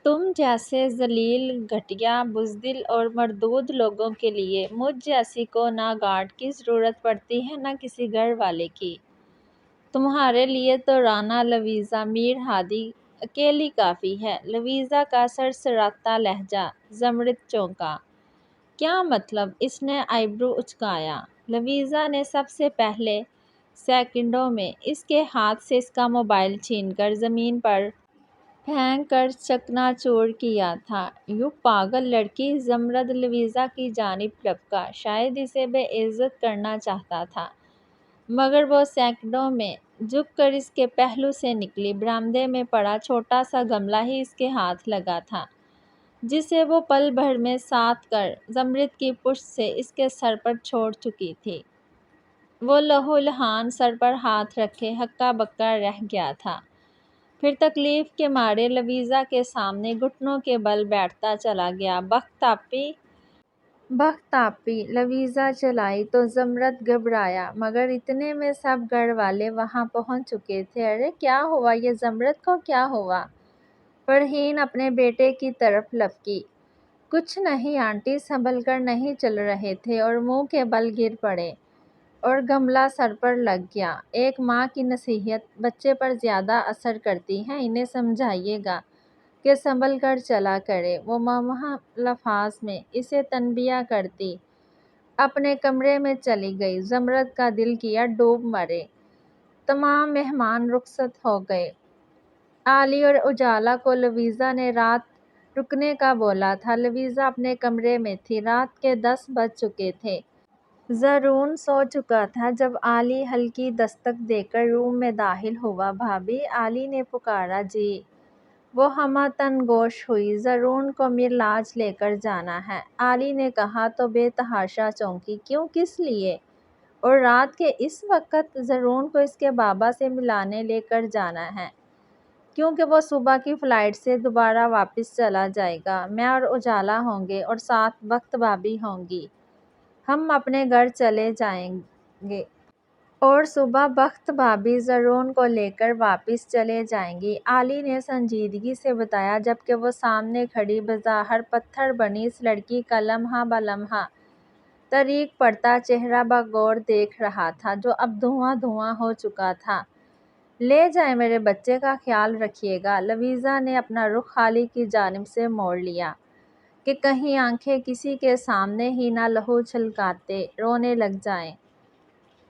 تم جیسے ذلیل، گھٹیا، بزدل اور مردود لوگوں کے لیے مجھ جیسی کو نہ گارڈ کی ضرورت پڑتی ہے نہ کسی گھر والے کی۔ تمہارے لیے تو رانا لویزا میر ہادی اکیلی کافی ہے۔ لویزا کا سرسراتا لہجہ۔ زمرد چونکا۔ کیا مطلب؟ اس نے آئیبرو اچکایا۔ لویزا نے سب سے پہلے سیکنڈوں میں اس کے ہاتھ سے اس کا موبائل چھین کر زمین پر پھینک کر چکنا چور کیا تھا۔ یوں پاگل لڑکی! زمرد لویزا کی جانب لپکا، شاید اسے بے عزت کرنا چاہتا تھا، مگر وہ سیکنڈوں میں جھک کر اس کے پہلو سے نکلی۔ برآمدے میں پڑا چھوٹا سا گملہ ہی اس کے ہاتھ لگا تھا، جسے وہ پل بھر میں ساتھ کر زمرد کی پشت سے اس کے سر پر چھوڑ چکی تھی۔ وہ لہو لہان سر پر ہاتھ رکھے ہکا بکا رہ گیا تھا، پھر تکلیف کے مارے لویزا کے سامنے گھٹنوں کے بل بیٹھتا چلا گیا۔ بخت آپ ہی! لویزا چلائی تو زمرد گھبرایا، مگر اتنے میں سب گھر والے وہاں پہنچ چکے تھے۔ ارے کیا ہوا؟ یہ زمرد کو کیا ہوا؟ فرحین اپنے بیٹے کی طرف لپکی۔ کچھ نہیں آنٹی، سنبھل کر نہیں چل رہے تھے اور منہ کے بل گر پڑے اور گملہ سر پر لگ گیا۔ ایک ماں کی نصیحت بچے پر زیادہ اثر کرتی ہے، انہیں سمجھائیے گا کہ سنبھل کر چلا کرے۔ وہ مماحہ الفاظ میں اسے تنبیہ کرتی اپنے کمرے میں چلی گئی۔ زمرد کا دل کیا ڈوب مرے۔ تمام مہمان رخصت ہو گئے۔ علی اور اجالا کو لویزا نے رات رکنے کا بولا تھا۔ لویزا اپنے کمرے میں تھی۔ رات کے 10 بج چکے تھے۔ زرون سو چکا تھا جب علی ہلکی دستک دے کر روم میں داخل ہوا۔ بھابھی! علی نے پکارا۔ جی! وہ ہمہ گوش ہوئی۔ زرون کو میرلاج لے کر جانا ہے، علی نے کہا تو بے تحاشا چونکی۔ کیوں؟ کس لیے؟ اور رات کے اس وقت؟ زرون کو اس کے بابا سے ملانے لے کر جانا ہے، کیونکہ وہ صبح کی فلائٹ سے دوبارہ واپس چلا جائے گا۔ میں اور اجالا ہوں گے اور ساتھ بخت بھابھی ہوں گی۔ ہم اپنے گھر چلے جائیں گے اور صبح بخت بھابھی زرون کو لے کر واپس چلے جائیں گی، علی نے سنجیدگی سے بتایا، جبکہ وہ سامنے کھڑی بظاہر پتھر بنی اس لڑکی کا لمحہ بہ لمحہ طریق پڑتا چہرہ بغور دیکھ رہا تھا، جو اب دھواں دھواں ہو چکا تھا۔ لے جائیں، میرے بچے کا خیال رکھیے گا۔ لویزا نے اپنا رخ علی کی جانب سے موڑ لیا کہ کہیں آنکھیں کسی کے سامنے ہی نہ لہو چھلکاتے رونے لگ جائیں۔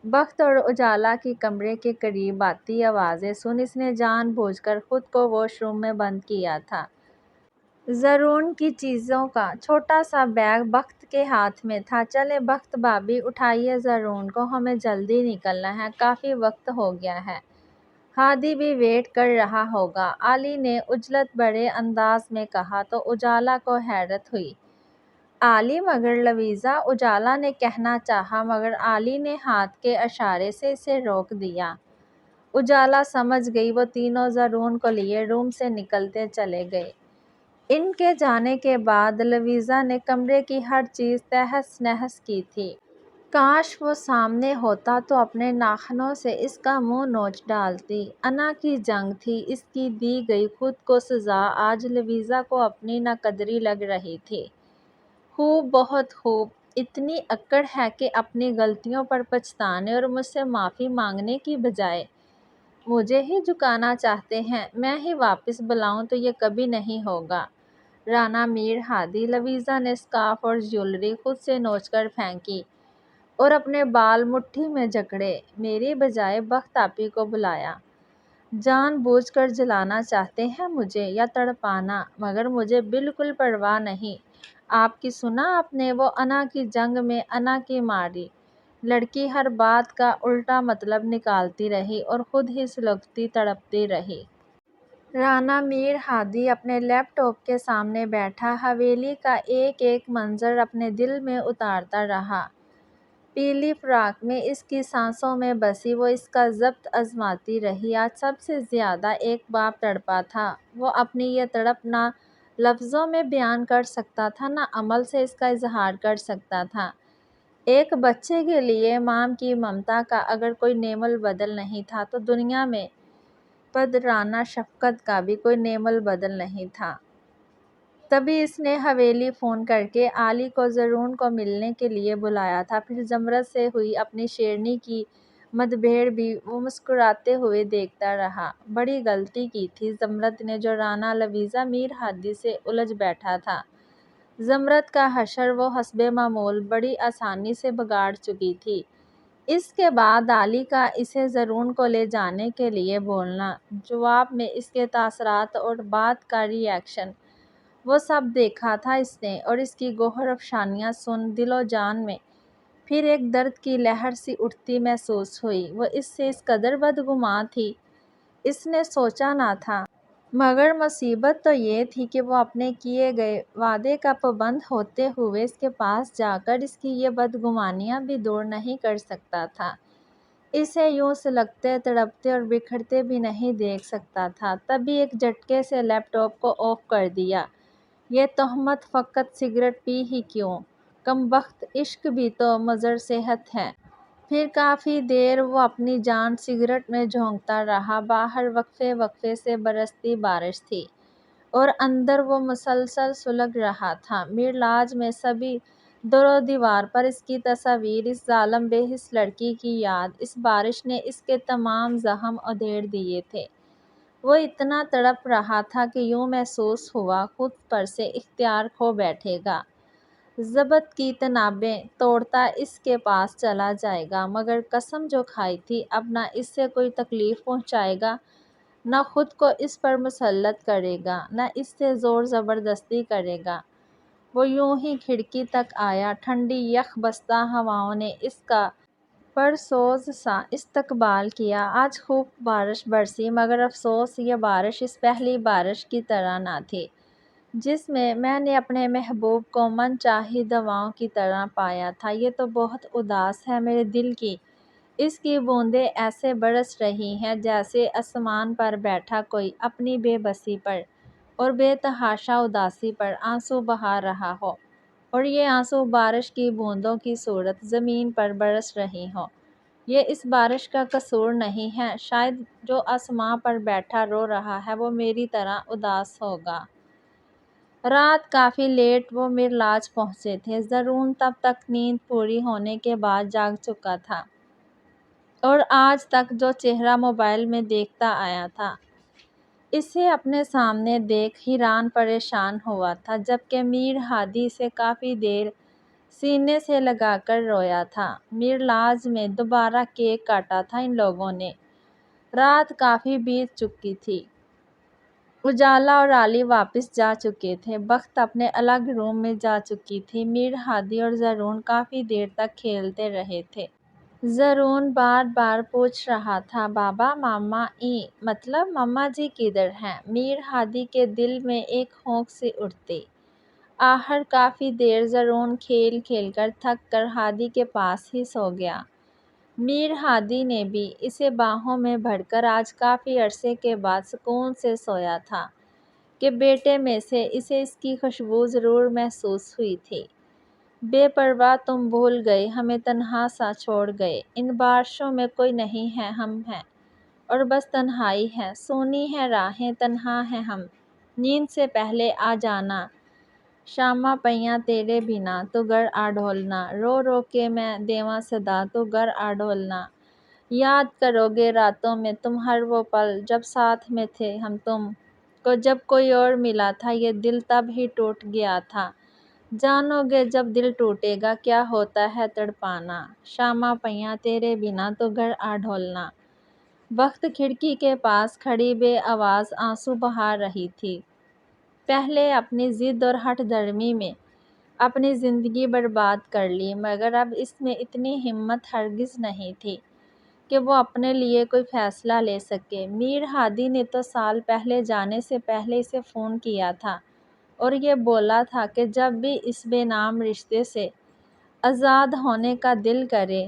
بخت اور اجالا کی کمرے کے قریب آتی آوازیں سن اس نے جان بوجھ کر خود کو واش روم میں بند کیا تھا۔ زرون کی چیزوں کا چھوٹا سا بیگ بخت کے ہاتھ میں تھا۔ چلیں بخت بھابھی، اٹھائیے زرون کو، ہمیں جلدی نکلنا ہے، کافی وقت ہو گیا ہے۔ ہادی بھی ویٹ کر رہا ہوگا، علی نے عجلت بھرے انداز میں کہا تو اجالا کو حیرت ہوئی۔ علی! مگر لویزا! اجالا نے کہنا چاہا، مگر علی نے ہاتھ کے اشارے سے اسے روک دیا۔ اجالا سمجھ گئی۔ وہ تینوں زرون کو لیے روم سے نکلتے چلے گئے۔ ان کے جانے کے بعد لویزا نے کمرے کی ہر چیز تہس نہس کی تھی۔ کاش وہ سامنے ہوتا تو اپنے ناخنوں سے اس کا منہ نوچ ڈالتی۔ انا کی جنگ تھی، اس کی دی گئی خود کو سزا آج لویزا کو اپنی ناقدری لگ رہی تھی۔ خوب، بہت خوب! اتنی اکڑ ہے کہ اپنی غلطیوں پر پچھتانے اور مجھ سے معافی مانگنے کی بجائے مجھے ہی جھکانا چاہتے ہیں۔ میں ہی واپس بلاؤں تو یہ کبھی نہیں ہوگا۔ رانا میر ہادی! لویزا نے اسکارف اور جیولری خود سے نوچ کر پھینکی اور اپنے بال مٹھی میں جکڑے۔ میری بجائے بخت آپی کو بلایا۔ جان بوجھ کر جلانا چاہتے ہیں مجھے یا تڑپانا؟ مگر مجھے بالکل پرواہ نہیں آپ کی۔ سنا آپ نے؟ وہ انا کی جنگ میں انا کی ماری لڑکی ہر بات کا الٹا مطلب نکالتی رہی اور خود ہی سلگتی تڑپتی رہی۔ رانا میر ہادی اپنے لیپ ٹاپ کے سامنے بیٹھا حویلی کا ایک ایک منظر اپنے دل میں اتارتا رہا۔ پیلی فراق میں اس کی سانسوں میں بسی وہ اس کا ضبط آزماتی رہی۔ آج سب سے زیادہ ایک باپ تڑپا تھا۔ وہ اپنی یہ تڑپ نہ لفظوں میں بیان کر سکتا تھا، نہ عمل سے اس کا اظہار کر سکتا تھا۔ ایک بچے کے لیے ماں کی ممتا کا اگر کوئی نعم البدل نہیں تھا تو دنیا میں پدرانہ شفقت کا بھی کوئی نعم البدل نہیں تھا۔ تبھی اس نے حویلی فون کر کے علی کو زرون کو ملنے کے لیے بلایا تھا۔ پھر زمرد سے ہوئی اپنی شیرنی کی مدبھیڑ بھی وہ مسکراتے ہوئے دیکھتا رہا۔ بڑی غلطی کی تھی زمرد نے جو رانا لویزا میر ہادی سے الجھ بیٹھا تھا۔ زمرد کا حشر وہ حسب معمول بڑی آسانی سے بگاڑ چکی تھی۔ اس کے بعد علی کا اسے زرون کو لے جانے کے لیے بولنا، جواب میں اس کے تاثرات اور بات کا ری ایکشن، وہ سب دیکھا تھا اس نے، اور اس کی گوہر افشانیاں سن دل و جان میں پھر ایک درد کی لہر سی اٹھتی محسوس ہوئی۔ وہ اس سے اس قدر بدگمان تھی، اس نے سوچا نہ تھا۔ مگر مصیبت تو یہ تھی کہ وہ اپنے کیے گئے وعدے کا پابند ہوتے ہوئے اس کے پاس جا کر اس کی یہ بدگمانیاں بھی دور نہیں کر سکتا تھا، اسے یوں سلگتے تڑپتے اور بکھرتے بھی نہیں دیکھ سکتا تھا۔ تبھی ایک جھٹکے سے لیپ ٹاپ کو آف کر دیا۔ یہ تہمت فقط سگریٹ پی ہی کیوں، کمبخت عشق بھی تو مضر صحت ہے۔ پھر کافی دیر وہ اپنی جان سگریٹ میں جھونکتا رہا۔ باہر وقفے وقفے سے برستی بارش تھی اور اندر وہ مسلسل سلگ رہا تھا۔ میر لاج میں سبھی در و دیوار پر اس کی تصاویر، اس ظالم بے حس لڑکی کی یاد۔ اس بارش نے اس کے تمام زخم ادھیڑ دیے تھے۔ وہ اتنا تڑپ رہا تھا کہ یوں محسوس ہوا خود پر سے اختیار کھو بیٹھے گا، ضبط کی تنابیں توڑتا اس کے پاس چلا جائے گا۔ مگر قسم جو کھائی تھی، اب نہ اس سے کوئی تکلیف پہنچائے گا، نہ خود کو اس پر مسلط کرے گا، نہ اس سے زور زبردستی کرے گا۔ وہ یوں ہی کھڑکی تک آیا۔ ٹھنڈی یخ بستہ ہواؤں نے اس کا پرسوز سا استقبال کیا۔ آج خوب بارش برسی، مگر افسوس یہ بارش اس پہلی بارش کی طرح نہ تھی جس میں نے اپنے محبوب کو من چاہی دواؤں کی طرح پایا تھا۔ یہ تو بہت اداس ہے میرے دل کی، اس کی بوندیں ایسے برس رہی ہیں جیسے آسمان پر بیٹھا کوئی اپنی بے بسی پر اور بے تحاشا اداسی پر آنسو بہا رہا ہو، اور یہ آنسو بارش کی بوندوں کی صورت زمین پر برس رہی ہوں۔ یہ اس بارش کا قصور نہیں ہے، شاید جو آسمان پر بیٹھا رو رہا ہے وہ میری طرح اداس ہوگا۔ رات کافی لیٹ وہ میر لاج پہنچے تھے۔ زرون تب تک نیند پوری ہونے کے بعد جاگ چکا تھا اور آج تک جو چہرہ موبائل میں دیکھتا آیا تھا اسے اپنے سامنے دیکھ حیران پریشان ہوا تھا، جبکہ میر ہادی اسے کافی دیر سینے سے لگا کر رویا تھا۔ میر لاج میں دوبارہ کیک کاٹا تھا ان لوگوں نے۔ رات کافی بیت چکی تھی، اجالا اور علی واپس جا چکے تھے، بخت اپنے الگ روم میں جا چکی تھی۔ میر ہادی اور زرون کافی دیر تک کھیلتے رہے تھے۔ زرون بار بار پوچھ رہا تھا، بابا، ماما مطلب ماما جی کدھر ہیں؟ میر ہادی کے دل میں ایک ہونک سی اٹھتی۔ آخر کافی دیر زرون کھیل کھیل کر تھک کر ہادی کے پاس ہی سو گیا۔ میر ہادی نے بھی اسے باہوں میں بھر کر آج کافی عرصے کے بعد سکون سے سویا تھا کہ بیٹے میں سے اسے اس کی خوشبو ضرور محسوس ہوئی تھی۔ بے پرواہ تم بھول گئے، ہمیں تنہا سا چھوڑ گئے، ان بارشوں میں کوئی نہیں ہے، ہم ہیں اور بس تنہائی ہے، سونی ہے راہیں، تنہا ہیں ہم، نیند سے پہلے آ جانا، شاماں پیاں تیرے بنا تو گھر آ ڈھولنا، رو رو کے میں دیواں صدا تو گھر آ ڈھولنا، یاد کرو گے راتوں میں تم ہر وہ پل جب ساتھ میں تھے ہم، تم کو جب کوئی اور ملا تھا یہ دل تب ہی ٹوٹ گیا تھا، جانو گے جب دل ٹوٹے گا کیا ہوتا ہے تڑپانا، شاماں پیاں تیرے بنا تو گھر آ ڈھولنا۔ بخت کھڑکی کے پاس کھڑی بے آواز آنسو بہا رہی تھی۔ پہلے اپنی ضد اور ہٹ دھرمی میں اپنی زندگی برباد کر لی، مگر اب اس میں اتنی ہمت ہرگز نہیں تھی کہ وہ اپنے لیے کوئی فیصلہ لے سکے۔ میر ہادی نے تو سال پہلے جانے سے پہلے اسے فون کیا تھا اور یہ بولا تھا کہ جب بھی اس بے نام رشتے سے آزاد ہونے کا دل کرے،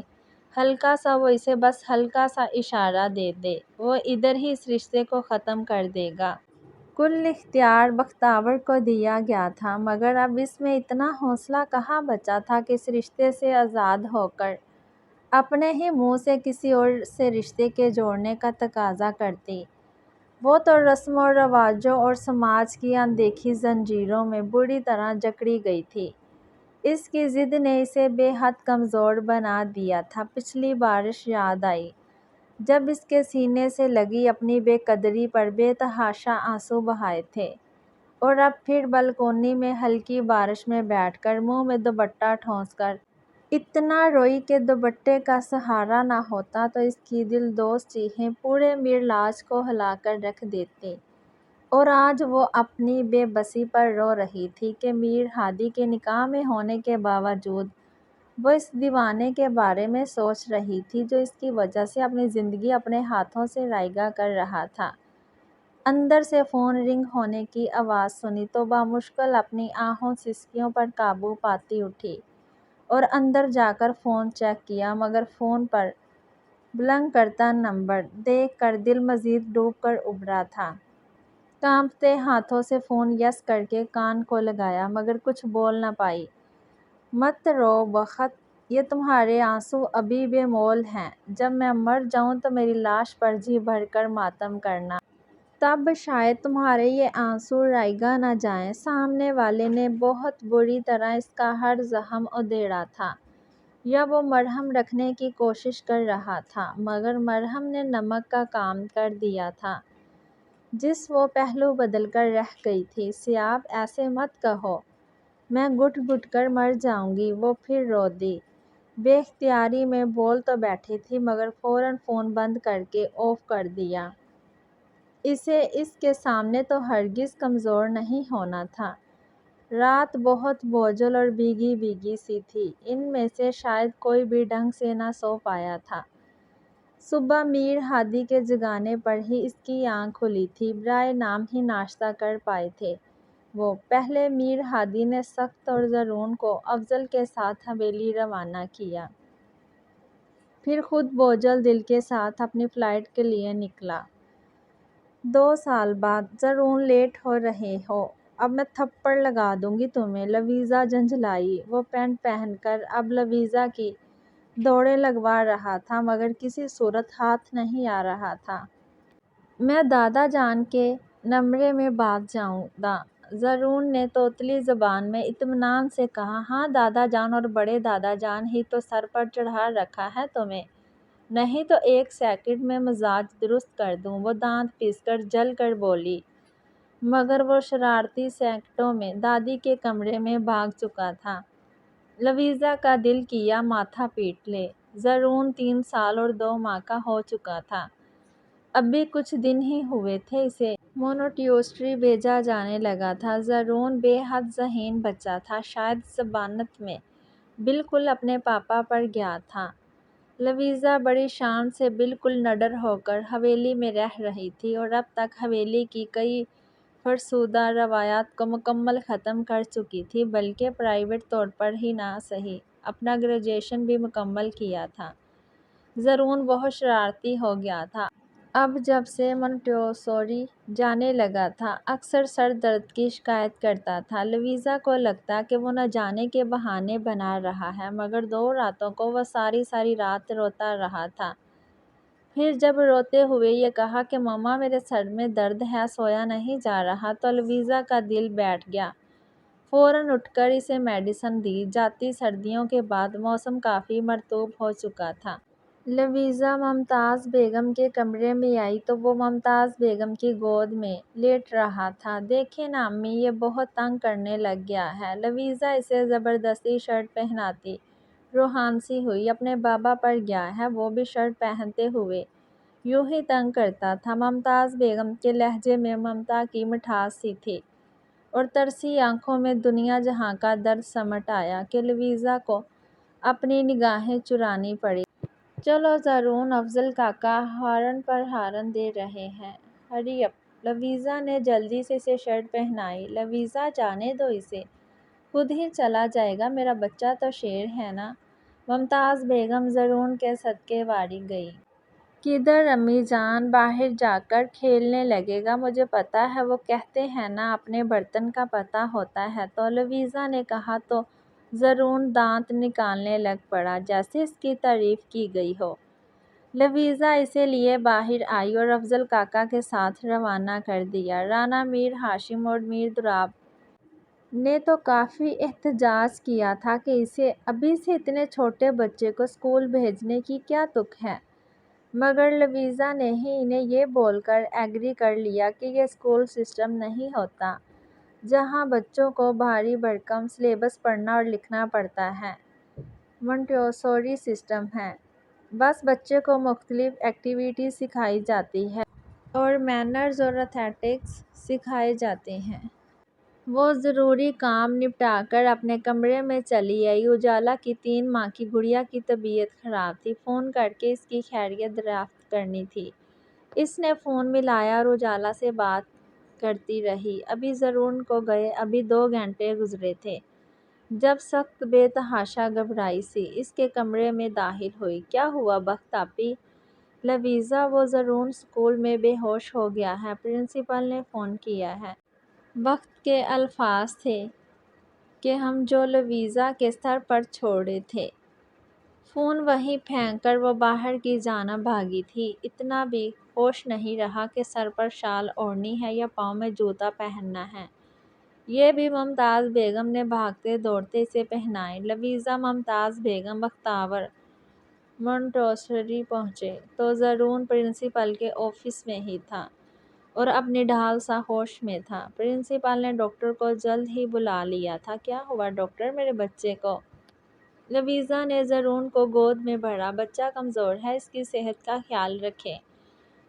ہلکا سا وہ اسے بس ہلکا سا اشارہ دے دے، وہ ادھر ہی اس رشتے کو ختم کر دے گا۔ کل اختیار بختاور کو دیا گیا تھا، مگر اب اس میں اتنا حوصلہ کہاں بچا تھا کہ اس رشتے سے آزاد ہو کر اپنے ہی منہ سے کسی اور سے رشتے کے جوڑنے کا تقاضا کرتی۔ وہ تو رسم و رواجوں اور سماج کی اندیکھی زنجیروں میں بری طرح جکڑی گئی تھی۔ اس کی ضد نے اسے بے حد کمزور بنا دیا تھا۔ پچھلی بارش یاد آئی جب اس کے سینے سے لگی اپنی بے قدری پر بے تحاشا آنسو بہائے تھے، اور اب پھر بلکونی میں ہلکی بارش میں بیٹھ کر منہ میں دوپٹہ ٹھونس کر اتنا روئی کہ دوپٹے کا سہارا نہ ہوتا تو اس کی دلدوز چیخیں پورے میرلاج کو ہلا کر رکھ دیتی۔ اور آج وہ اپنی بے بسی پر رو رہی تھی کہ میر ہادی کے نکاح میں ہونے کے باوجود وہ اس دیوانے کے بارے میں سوچ رہی تھی جو اس کی وجہ سے اپنی زندگی اپنے ہاتھوں سے رائگاں کر رہا تھا۔ اندر سے فون رنگ ہونے کی آواز سنی تو بامشکل اپنی آہوں سسکیوں پر قابو پاتی اٹھی اور اندر جا کر فون چیک کیا، مگر فون پر بلنک کرتا نمبر دیکھ کر دل مزید ڈوب کر ابھرا تھا۔ کانپتے ہاتھوں سے فون یس کر کے کان کو لگایا، مگر کچھ بول نہ پائی۔ مت رو بخت، یہ تمہارے آنسو ابھی بے مول ہیں۔ جب میں مر جاؤں تو میری لاش پر جی بھر کر ماتم کرنا۔ تب شاید تمہارے یہ آنسو رائگاں نہ جائیں۔ سامنے والے نے بہت بری طرح اس کا ہر زخم ادھیڑا تھا، یا وہ مرہم رکھنے کی کوشش کر رہا تھا، مگر مرہم نے نمک کا کام کر دیا تھا جس وہ پہلو بدل کر رہ گئی تھی۔ سیاب، ایسے مت کہو، میں گھٹ گھٹ کر مر جاؤں گی۔ وہ پھر رو دی۔ بے اختیاری میں بول تو بیٹھی تھی، مگر فوراً فون بند کر کے آف کر دیا۔ اسے اس کے سامنے تو ہرگز کمزور نہیں ہونا تھا۔ رات بہت بوجھل اور بھیگی بھیگی سی تھی، ان میں سے شاید کوئی بھی ڈھنگ سے نہ سو پایا تھا۔ صبح میر ہادی کے جگانے پر ہی اس کی آنکھ کھلی تھی، برائے نام ہی ناشتہ کر پائے تھے وہ۔ پہلے میر ہادی نے سخت اور زرون کو افضل کے ساتھ حویلی روانہ کیا، پھر خود بوجھل دل کے ساتھ اپنی فلائٹ کے لیے نکلا۔ 2 سال بعد۔ زرون، لیٹ ہو رہے ہو، اب میں تھپڑ لگا دوں گی تمہیں، لویزا جھنجھلائی۔ وہ پینٹ پہن کر اب لویزا کی دوڑیں لگوا رہا تھا، مگر کسی صورت ہاتھ نہیں آ رہا تھا۔ میں دادا جان کے نمرے میں بات جاؤں گا، زرون نے توتلی زبان میں اطمینان سے کہا۔ ہاں، دادا جان اور بڑے دادا جان ہی تو سر پر چڑھا رکھا ہے تمہیں، نہیں تو 1 سیکنڈ میں مزاج درست کر دوں۔ وہ دانت پیس کر جل کر بولی، مگر وہ شرارتی سیکنڈوں میں دادی کے کمرے میں بھاگ چکا تھا۔ لویزا کا دل کیا ماتھا پیٹ لے۔ زرون 3 سال اور 2 ماہ کا ہو چکا تھا، ابھی کچھ دن ہی ہوئے تھے اسے مونٹیسوری بھیجا جانے لگا تھا۔ زرون بے حد ذہین بچہ تھا، شاید ضمانت میں بالکل اپنے پاپا پر گیا تھا۔ لویزا بڑی شان سے بالکل نڈر ہو کر حویلی میں رہ رہی تھی، اور اب تک حویلی کی کئی فرسودہ روایات کو مکمل ختم کر چکی تھی، بلکہ پرائیویٹ طور پر ہی نہ سہی اپنا گریجویشن بھی مکمل کیا تھا۔ زرون بہت شرارتی ہو گیا تھا۔ اب جب سے مونٹیسوری جانے لگا تھا، اکثر سر درد کی شکایت کرتا تھا۔ لویزا کو لگتا کہ وہ نہ جانے کے بہانے بنا رہا ہے، مگر 2 راتوں کو وہ ساری ساری رات روتا رہا تھا۔ پھر جب روتے ہوئے یہ کہا کہ مما میرے سر میں درد ہے، سویا نہیں جا رہا، تو لویزا کا دل بیٹھ گیا۔ فوراً اٹھ کر اسے میڈیسن دی جاتی۔ سردیوں کے بعد موسم کافی مرطوب ہو چکا تھا۔ لویزا ممتاز بیگم کے کمرے میں آئی تو وہ ممتاز بیگم کی گود میں لیٹ رہا تھا۔ دیکھیں نا امی، یہ بہت تنگ کرنے لگ گیا ہے۔ لویزا اسے زبردستی شرٹ پہناتی روحانسی ہوئی۔ اپنے بابا پر گیا ہے، وہ بھی شرٹ پہنتے ہوئے یوں ہی تنگ کرتا تھا۔ ممتاز بیگم کے لہجے میں ممتا کی مٹھاس سی تھی، اور ترسی آنکھوں میں دنیا جہاں کا درد سمٹ آیا کہ لویزا کو اپنی نگاہیں چرانی پڑی۔ چلو زرون، افضل کاکا ہارن پر ہارن دے رہے ہیں، ہری اپ۔ لویزا نے جلدی سے اسے شرٹ پہنائی۔ لویزا، جانے دو اسے، خود ہی چلا جائے گا، میرا بچہ تو شیر ہے نا۔ ممتاز بیگم زرون کے صدقے واری گئی۔ کدھر امی جان، باہر جا کر کھیلنے لگے گا، مجھے پتہ ہے، وہ کہتے ہیں نا اپنے برتن کا پتہ ہوتا ہے تو۔ لویزا نے کہا تو زرون دانت نکالنے لگ پڑا، جیسے اس کی تعریف کی گئی ہو۔ لویزا اسے لیے باہر آئی اور افضل کاکا کے ساتھ روانہ کر دیا۔ رانا میر ہاشم اور میر دولاب نے تو کافی احتجاج کیا تھا کہ اسے ابھی سے اتنے چھوٹے بچے کو اسکول بھیجنے کی کیا تک ہے، مگر لویزا نے ہی انہیں یہ بول کر ایگری کر لیا کہ یہ اسکول سسٹم نہیں ہوتا جہاں بچوں کو بھاری بھرکم سلیبس پڑھنا اور لکھنا پڑتا ہے، مونٹیسوری سسٹم ہے۔ بس بچے کو مختلف ایکٹیویٹیز سکھائی جاتی ہیں اور مینرز اور ایتھکس سکھائے جاتے ہیں۔ وہ ضروری کام نپٹا کر اپنے کمرے میں چلی آئی۔ اجالا کی 3 ماہ کی گڑیا کی طبیعت خراب تھی، فون کر کے اس کی خیریت دریافت کرنی تھی۔ اس نے فون ملایا اور اجالا سے بات کرتی رہی۔ ابھی زرون کو گئے ابھی 2 گھنٹے گزرے تھے جب سخت بے تحاشا گھبرائی سی اس کے کمرے میں داخل ہوئی۔ کیا ہوا بخت آپی؟ لویزا، وہ زرون اسکول میں بے ہوش ہو گیا ہے، پرنسپل نے فون کیا ہے۔ بخت کے الفاظ تھے کہ ہم جو لویزا کے سر پر چھوڑے تھے۔ فون وہیں پھینک کر وہ باہر کی جانب بھاگی تھی۔ اتنا بھی ہوش نہیں رہا کہ سر پر شال اوڑھنی ہے یا پاؤں میں جوتا پہننا ہے۔ یہ بھی ممتاز بیگم نے بھاگتے دوڑتے اسے پہنائے۔ لویزا، ممتاز بیگم، بختیار مونٹیسوری پہنچے تو زرون پرنسپل کے آفس میں ہی تھا اور اپنی ڈھال سا ہوش میں تھا۔ پرنسپل نے ڈاکٹر کو جلد ہی بلا لیا تھا۔ کیا ہوا ڈاکٹر، میرے بچے کو؟ لویزا نے زرون کو گود میں بھرا۔ بچہ کمزور ہے، اس کی صحت کا خیال رکھیں،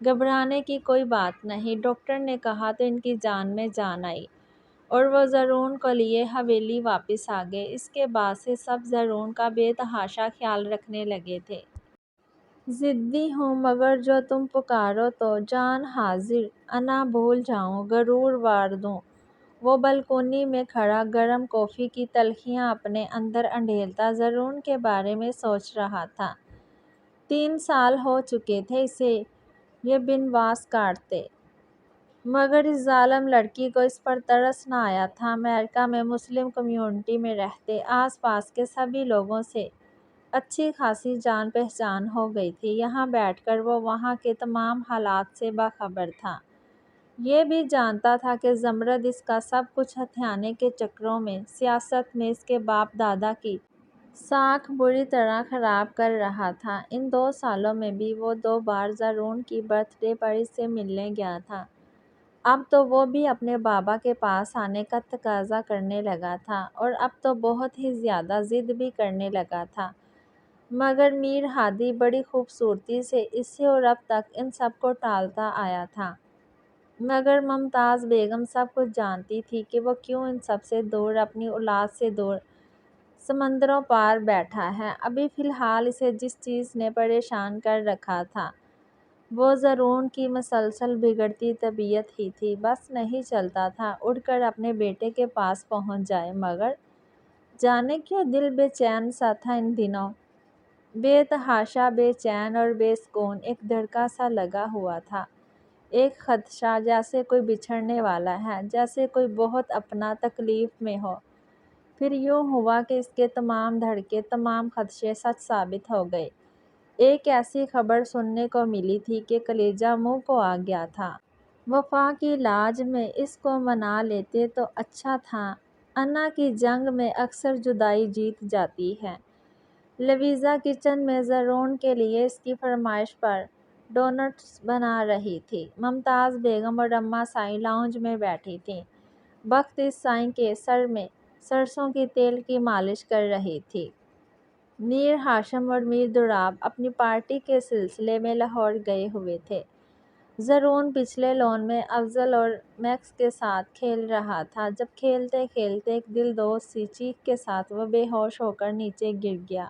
گھبرانے کی کوئی بات نہیں، ڈاکٹر نے کہا تو ان کی جان میں جان آئی اور وہ زرون کو لیے حویلی واپس آ گئے۔ اس کے بعد سے سب زرون کا بے تحاشا خیال رکھنے لگے تھے۔ ضدی ہوں مگر جو تم پکارو تو جان حاضر، انا بھول جاؤں، غرور وار دوں۔ وہ بلکونی میں کھڑا گرم کافی کی تلخیاں اپنے اندر انڈھیلتا زرون کے بارے میں سوچ رہا تھا۔ 3 سال ہو چکے تھے اسے یہ بنواس کاٹتے، مگر اس ظالم لڑکی کو اس پر ترس نہ آیا تھا۔ امریکہ میں مسلم کمیونٹی میں رہتے آس پاس کے سبھی لوگوں سے اچھی خاصی جان پہچان ہو گئی تھی۔ یہاں بیٹھ کر وہ وہاں کے تمام حالات سے باخبر تھا۔ یہ بھی جانتا تھا کہ زمرد اس کا سب کچھ ہتھیانے کے چکروں میں، سیاست میں اس کے باپ دادا کی ساکھ بری طرح خراب کر رہا تھا۔ ان 2 سالوں میں بھی وہ 2 بار زرون کی برتھ ڈے پر اس سے ملنے گیا تھا۔ اب تو وہ بھی اپنے بابا کے پاس آنے کا تقاضا کرنے لگا تھا اور اب تو بہت ہی زیادہ ضد بھی کرنے لگا تھا، مگر میر ہادی بڑی خوبصورتی سے اسے اور اب تک ان سب کو ٹالتا آیا تھا۔ مگر ممتاز بیگم سب کچھ جانتی تھی کہ وہ کیوں ان سب سے دور، اپنی اولاد سے دور، سمندروں پار بیٹھا ہے۔ ابھی فی الحال اسے جس چیز نے پریشان کر رکھا تھا وہ زرون کی مسلسل بگڑتی طبیعت ہی تھی۔ بس نہیں چلتا تھا اڑ کر اپنے بیٹے کے پاس پہنچ جائے، مگر جانے کیوں دل بے چین سا تھا ان دنوں، بے تحاشا بے چین اور بے سکون، ایک دھڑکا سا لگا ہوا تھا، ایک خدشہ، جیسے کوئی بچھڑنے والا ہے، جیسے کوئی بہت اپنا تکلیف میں ہو۔ پھر یوں ہوا کہ اس کے تمام دھڑکے، تمام خدشے سچ ثابت ہو گئے۔ ایک ایسی خبر سننے کو ملی تھی کہ کلیجہ منہ کو آ گیا تھا۔ وفا کی لاج میں اس کو منا لیتے تو اچھا تھا، انا کی جنگ میں اکثر جدائی جیت جاتی ہے۔ لویزا کچن میں زرون کے لیے اس کی فرمائش پر ڈونٹس بنا رہی تھی۔ ممتاز بیگم اور اماں سائیں لاؤنج میں بیٹھی تھیں۔ بخت اس سائیں کے سر میں سرسوں کی تیل کی مالش کر رہی تھی۔ میر ہاشم اور میر دولاب اپنی پارٹی کے سلسلے میں لاہور گئے ہوئے تھے۔ زرون پچھلے لون میں افضل اور میکس کے ساتھ کھیل رہا تھا جب کھیلتے کھیلتے ایک دل دوز سی چیخ کے ساتھ وہ بے ہوش ہو کر نیچے گر گیا۔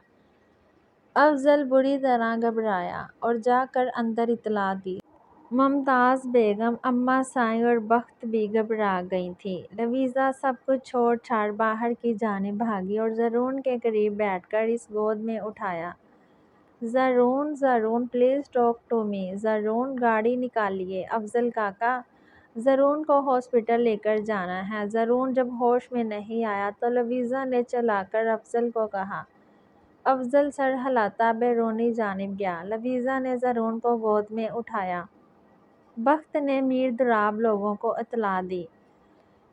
افضل بری طرح گھبرایا اور جا کر اندر اطلاع دی۔ ممتاز بیگم، اماں سائیں اور بخت بھی گھبرا گئی تھیں۔ لویزا سب کچھ چھوڑ چھاڑ باہر کی جانب بھاگی اور زرون کے قریب بیٹھ کر اس گود میں اٹھایا۔ زرون، زرون، پلیز ٹاک ٹو می، زرون، گاڑی نکالیے، افضل کاکا، زرون کو ہاسپٹل لے کر جانا ہے۔ زرون جب ہوش میں نہیں آیا تو لویزا نے چلا کر افضل کو کہا، افضل سر ہلاتا بیرونی جانب گیا۔ لویزا نے زرون کو گود میں اٹھایا۔ بخت نے میر دولاب لوگوں کو اطلاع دی۔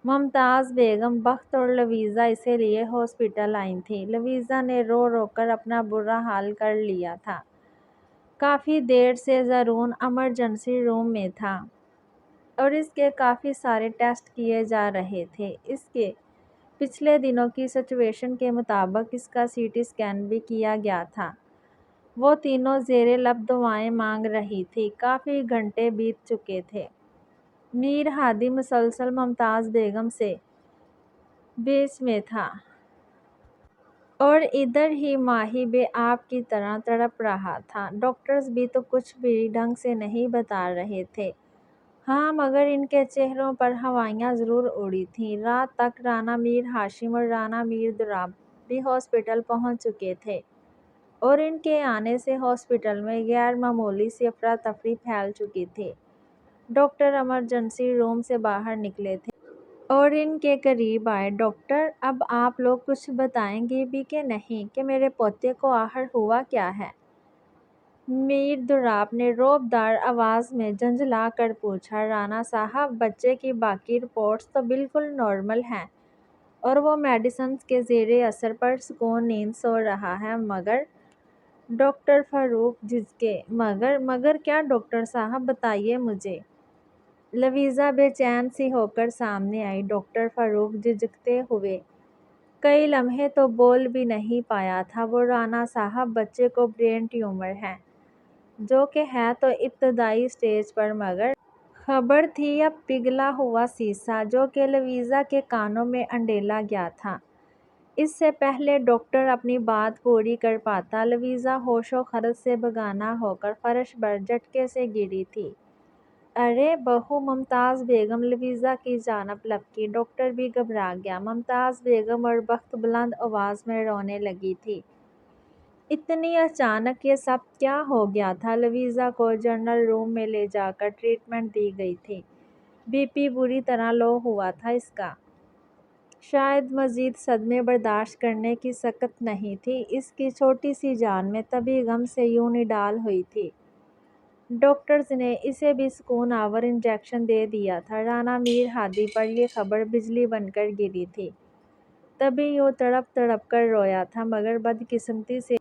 ممتاز بیگم بخت اور لویزا اسے لیے ہاسپٹل آئی تھیں۔ لویزا نے رو رو کر اپنا برا حال کر لیا تھا۔ کافی دیر سے زرون ایمرجنسی روم میں تھا اور اس کے کافی سارے ٹیسٹ کیے جا رہے تھے۔ اس کے پچھلے دنوں کی سچویشن کے مطابق اس کا سی ٹی اسکین بھی کیا گیا تھا۔ وہ تینوں زیر لب دعائیں مانگ رہی تھی۔ کافی گھنٹے بیت چکے تھے۔ میر ہادی مسلسل ممتاز بیگم سے بیچ میں تھا اور ادھر ہی ماہی بے آپ کی طرح تڑپ رہا تھا۔ ڈاکٹرز بھی تو کچھ بھی ڈھنگ سے نہیں بتا رہے تھے۔ ہاں مگر ان کے چہروں پر ہوائیاں ضرور اڑی تھیں۔ رات تک رانا میر ہاشم اور رانا میر دولاب بھی ہاسپٹل پہنچ چکے تھے اور ان کے آنے سے ہاسپٹل میں غیر معمولی سی افراتفری پھیل چکی تھی۔ ڈاکٹر ایمرجنسی روم سے باہر نکلے تھے اور ان کے قریب آئے۔ ڈاکٹر اب آپ لوگ کچھ بتائیں گے بھی کہ نہیں کہ میرے پوتے کو آخر ہوا کیا ہے؟ میر دولاب نے رعب دار آواز میں جھنجھلا کر پوچھا۔ رانا صاحب بچے کی باقی رپورٹس تو بالکل نارمل ہیں اور وہ میڈیسنز کے زیر اثر پرسکون نیند سو رہا ہے مگر ڈاکٹر فاروق جھجکے۔ مگر کیا ڈاکٹر صاحب بتائیے مجھے۔ لویزا بے چین سی ہو کر سامنے آئی۔ ڈاکٹر فاروق جھجکتے ہوئے کئی لمحے تو بول بھی نہیں پایا تھا۔ وہ رانا صاحب بچے کو برین ٹیومر ہے جو کہ ہے تو ابتدائی سٹیج پر مگر خبر تھی اب پگھلا ہوا سیسا جو کہ لویزا کے کانوں میں انڈیلا گیا تھا۔ اس سے پہلے ڈاکٹر اپنی بات پوری کر پاتا لویزا ہوش و خرد سے بگانہ ہو کر فرش پر جھٹکے سے گری تھی۔ ارے بہو ممتاز بیگم لویزا کی جانب لپکی۔ ڈاکٹر بھی گھبرا گیا۔ ممتاز بیگم اور بخت بلند آواز میں رونے لگی تھی۔ اتنی اچانک یہ سب کیا ہو گیا تھا؟ لویزا کو جنرل روم میں لے جا کر ٹریٹمنٹ دی گئی تھی۔ بی پی بری طرح لو ہوا تھا اس کا۔ شاید مزید صدمے برداشت کرنے کی سکت نہیں تھی اس کی چھوٹی سی جان میں تبھی غم سے یوں نڈال ہوئی تھی۔ ڈاکٹرز نے اسے بھی سکون آور انجیکشن دے دیا تھا۔ رانا میر ہادی پر یہ خبر بجلی بن کر گری تھی۔ تبھی یوں تڑپ تڑپ کر رویا تھا مگر بدقسمتی سے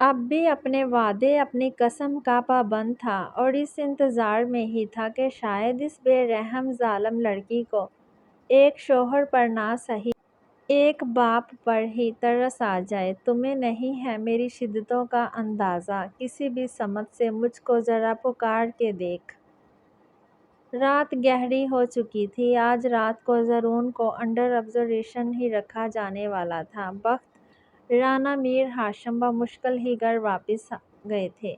اب بھی اپنے وعدے اپنی قسم کا پابند تھا اور اس انتظار میں ہی تھا کہ شاید اس بے رحم ظالم لڑکی کو ایک شوہر پر نہ سہی ایک باپ پر ہی ترس آ جائے۔ تمہیں نہیں ہے میری شدتوں کا اندازہ۔ کسی بھی سمت سے مجھ کو ذرا پکار کے دیکھ۔ رات گہری ہو چکی تھی۔ آج رات کو زرون کو انڈر آبزرویشن ہی رکھا جانے والا تھا۔ بخت رانا میر ہاشم بمشکل ہی گھر واپس گئے تھے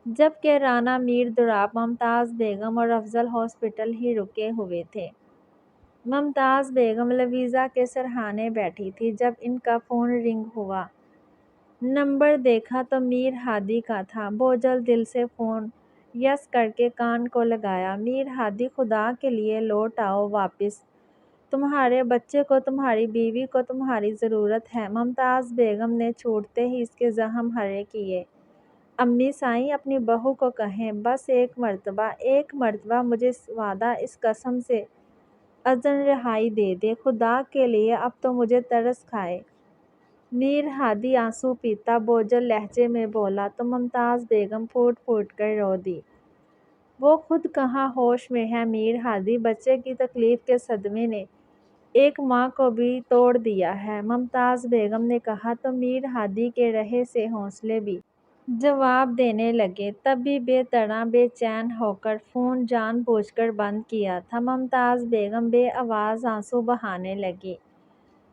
جبکہ رانا میر دولاب ممتاز بیگم اور افضل ہاسپٹل ہی رکے ہوئے تھے۔ ممتاز بیگم لویزا کے سرہانے بیٹھی تھی جب ان کا فون رنگ ہوا۔ نمبر دیکھا تو میر ہادی کا تھا۔ بوجھل دل سے فون یس کر کے کان کو لگایا۔ میر ہادی خدا کے لیے لوٹ آؤ واپس۔ تمہارے بچے کو تمہاری بیوی کو تمہاری ضرورت ہے۔ ممتاز بیگم نے چھوٹتے ہی اس کے زخم ہرے کیے۔ امی سائیں اپنی بہو کو کہیں بس ایک مرتبہ مجھے اس وعدہ اس قسم سے اذن رہائی دے دے۔ خدا کے لیے اب تو مجھے ترس کھائے۔ میر ہادی آنسو پیتا بوجھل لہجے میں بولا تو ممتاز بیگم پھوٹ پھوٹ کر رو دی۔ وہ خود کہاں ہوش میں ہے میر ہادی۔ بچے کی تکلیف کے صدمے نے ایک ماں کو بھی توڑ دیا ہے۔ ممتاز بیگم نے کہا تو میر ہادی کے رہے سے حوصلے بھی جواب دینے لگے۔ تبھی بے طرح بے چین ہو کر فون جان بوجھ کر بند کیا تھا۔ ممتاز بیگم بے آواز آنسو بہانے لگی۔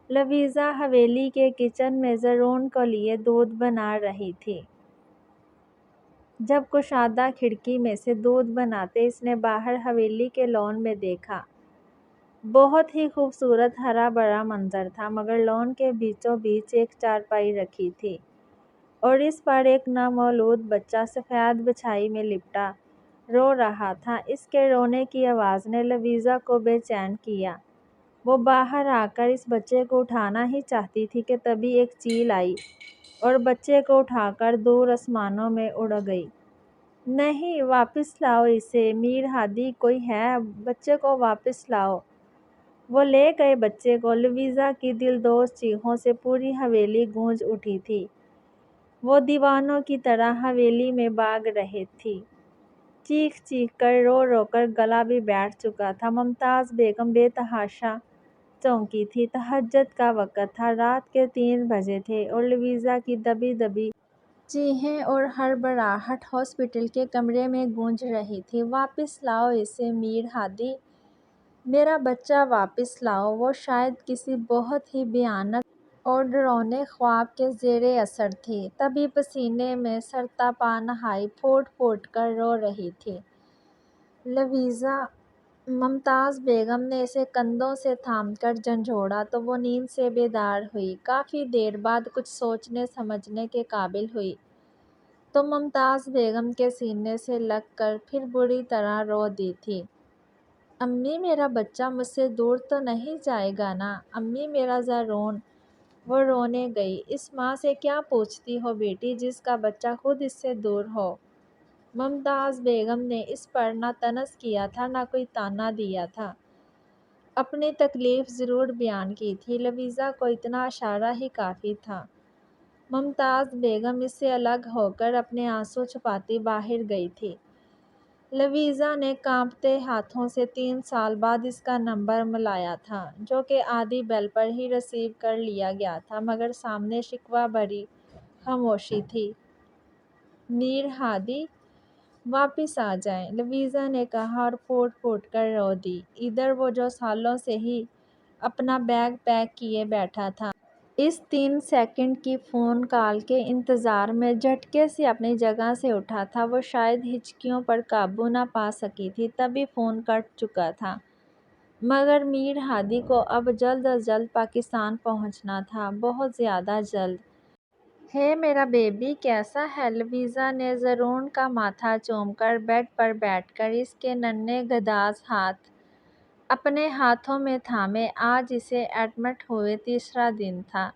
لویزا حویلی کے کچن میں زرون کے لیے دودھ بنا رہی تھی۔ جب کشادہ کھڑکی میں سے دودھ بناتے اس نے باہر حویلی کے لان میں دیکھا۔ بہت ہی خوبصورت ہرا بھرا منظر تھا مگر لان کے بیچوں بیچ ایک چارپائی رکھی تھی اور اس پر ایک نومولود بچہ سفید بچھائی میں لپٹا رو رہا تھا۔ اس کے رونے کی آواز نے لویزا کو بے چین کیا۔ وہ باہر آ کر اس بچے کو اٹھانا ہی چاہتی تھی کہ تبھی ایک چیل آئی اور بچے کو اٹھا کر دور آسمانوں میں اڑ گئی۔ نہیں، واپس لاؤ اسے، میر ہادی کوئی ہے، بچے کو واپس لاؤ۔ وہ لے گئے بچے کو۔ لویزا کی دلدوز چیخوں سے پوری حویلی گونج اٹھی تھی۔ وہ دیوانوں کی طرح حویلی میں بھاگ رہی تھی، چیخ چیخ کر، رو رو کر گلا بھی بیٹھ چکا تھا۔ ممتاز بیگم بے تحاشا چونکی تھی۔ تہجد کا وقت تھا، رات کے 3 بجے تھے اور لویزا کی دبی دبی چیخیں اور ہڑبڑاہٹ ہاسپٹل کے کمرے میں گونج رہی تھی۔ واپس لاؤ اسے میر ہادی، میرا بچہ واپس لاؤ۔ وہ شاید کسی بہت ہی بھیانک اور ڈراؤنے خواب کے زیر اثر تھی، تبھی پسینے میں سرتاپا نہائی پھوٹ پھوٹ کر رو رہی تھی۔ لویزا، ممتاز بیگم نے اسے کندھوں سے تھام کر جھنجھوڑا تو وہ نیند سے بیدار ہوئی۔ کافی دیر بعد کچھ سوچنے سمجھنے کے قابل ہوئی تو ممتاز بیگم کے سینے سے لگ کر پھر بری طرح رو دی تھی۔ امی، میرا بچہ مجھ سے دور تو نہیں جائے گا نا؟ امی، میرا زارون۔ وہ رونے گئی۔ اس ماں سے کیا پوچھتی ہو بیٹی جس کا بچہ خود اس سے دور ہو؟ ممتاز بیگم نے اس پر نہ طنز کیا تھا نہ کوئی طعنہ دیا تھا، اپنی تکلیف ضرور بیان کی تھی۔ لویزا کو اتنا اشارہ ہی کافی تھا۔ ممتاز بیگم اس سے الگ ہو کر اپنے آنسو چھپاتی باہر گئی تھی۔ لویزا نے کانپتے ہاتھوں سے 3 سال بعد اس کا نمبر ملایا تھا، جو کہ آدھی بیل پر ہی ریسیو کر لیا گیا تھا، مگر سامنے شکوہ بھری خاموشی تھی۔ میر ہادی، واپس آ جائیں، لویزا نے کہا اور پھوٹ پھوٹ کر رو دی۔ ادھر وہ جو سالوں سے ہی اپنا بیگ پیک کیے بیٹھا تھا، اس 3 سیکنڈ کی فون کال کے انتظار میں جھٹکے سے اپنی جگہ سے اٹھا تھا۔ وہ شاید ہچکیوں پر قابو نہ پا سکی تھی، تبھی فون کٹ چکا تھا، مگر میر ہادی کو اب جلد از جلد پاکستان پہنچنا تھا، بہت زیادہ جلد۔ ہے میرا بیبی کیسا ہے؟ لویزا نے زارون کا ماتھا چوم کر بیڈ پر بیٹھ کر اس کے ننھے گداز ہاتھ اپنے ہاتھوں میں تھامے۔ آج اسے ایڈمٹ ہوئے 3را دن تھا۔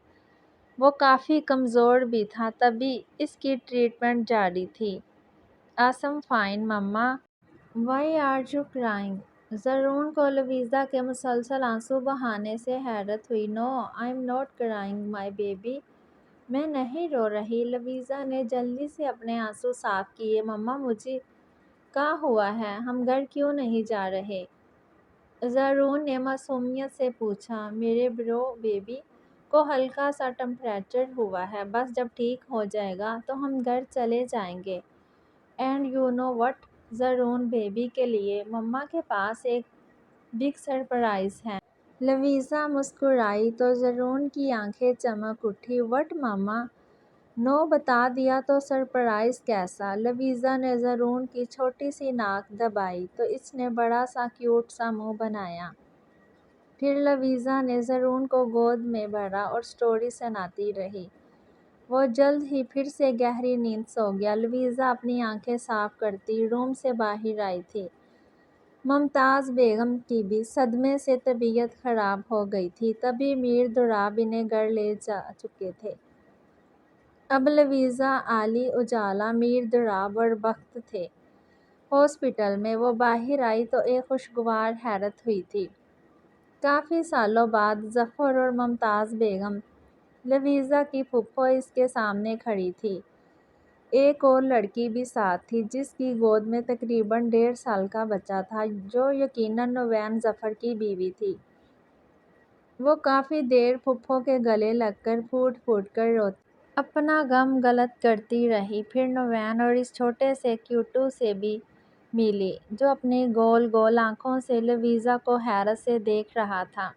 وہ کافی کمزور بھی تھا، تبھی اس کی ٹریٹمنٹ جاری تھی۔ آسم فائن مما۔ Why are you crying? Zaroon کو لویزا کے مسلسل آنسو بہانے سے حیرت ہوئی۔ No, I am not crying my baby, میں نہیں رو رہی۔ لویزا نے جلدی سے اپنے آنسو صاف کیے۔ مما، مجھے کیا ہوا ہے؟ ہم گھر کیوں نہیں جا رہے؟ زارون نے معصومیت سے پوچھا۔ میرے بیبی کو ہلکا سا ٹمپریچر ہوا ہے، بس جب ٹھیک ہو جائے گا تو ہم گھر چلے جائیں گے۔ And you know what, Zaroon baby کے لیے مما کے پاس ایک بگ سرپرائز ہے۔ لویزا مسکرائی تو زارون کی آنکھیں چمک اٹھی۔ وٹ مما؟ نو، بتا دیا تو سرپرائز کیسا؟ لویزا نے زارون کی چھوٹی سی ناک دبائی تو اس نے بڑا سا کیوٹ سا منہ بنایا۔ پھر لویزا نے زارون کو گود میں بھرا اور سٹوری سناتی رہی۔ وہ جلد ہی پھر سے گہری نیند سو گیا۔ لویزا اپنی آنکھیں صاف کرتی روم سے باہر آئی تھی۔ ممتاز بیگم کی بھی صدمے سے طبیعت خراب ہو گئی تھی، تبھی میر دولاب انہیں گھر لے جا چکے تھے۔ اب لویزا، علی، اجالا، میر دولاب اور بخت تھے ہاسپٹل میں۔ وہ باہر آئی تو ایک خوشگوار حیرت ہوئی تھی۔ کافی سالوں بعد ظفر اور ممتاز بیگم، لویزا کی پھوپھو، اس کے سامنے کھڑی تھی۔ ایک اور لڑکی بھی ساتھ تھی، جس کی گود میں تقریباً 1.5 سال کا بچہ تھا، جو یقیناً نوین ظفر کی بیوی تھی۔ وہ کافی دیر پھوپھو کے گلے لگ کر پھوٹ پھوٹ کر روتی، اپنا غم غلط کرتی رہی۔ پھر نوین اور اس چھوٹے سے کیوٹو سے بھی ملی، جو اپنی گول گول آنکھوں سے لویزا کو حیرت سے دیکھ رہا تھا۔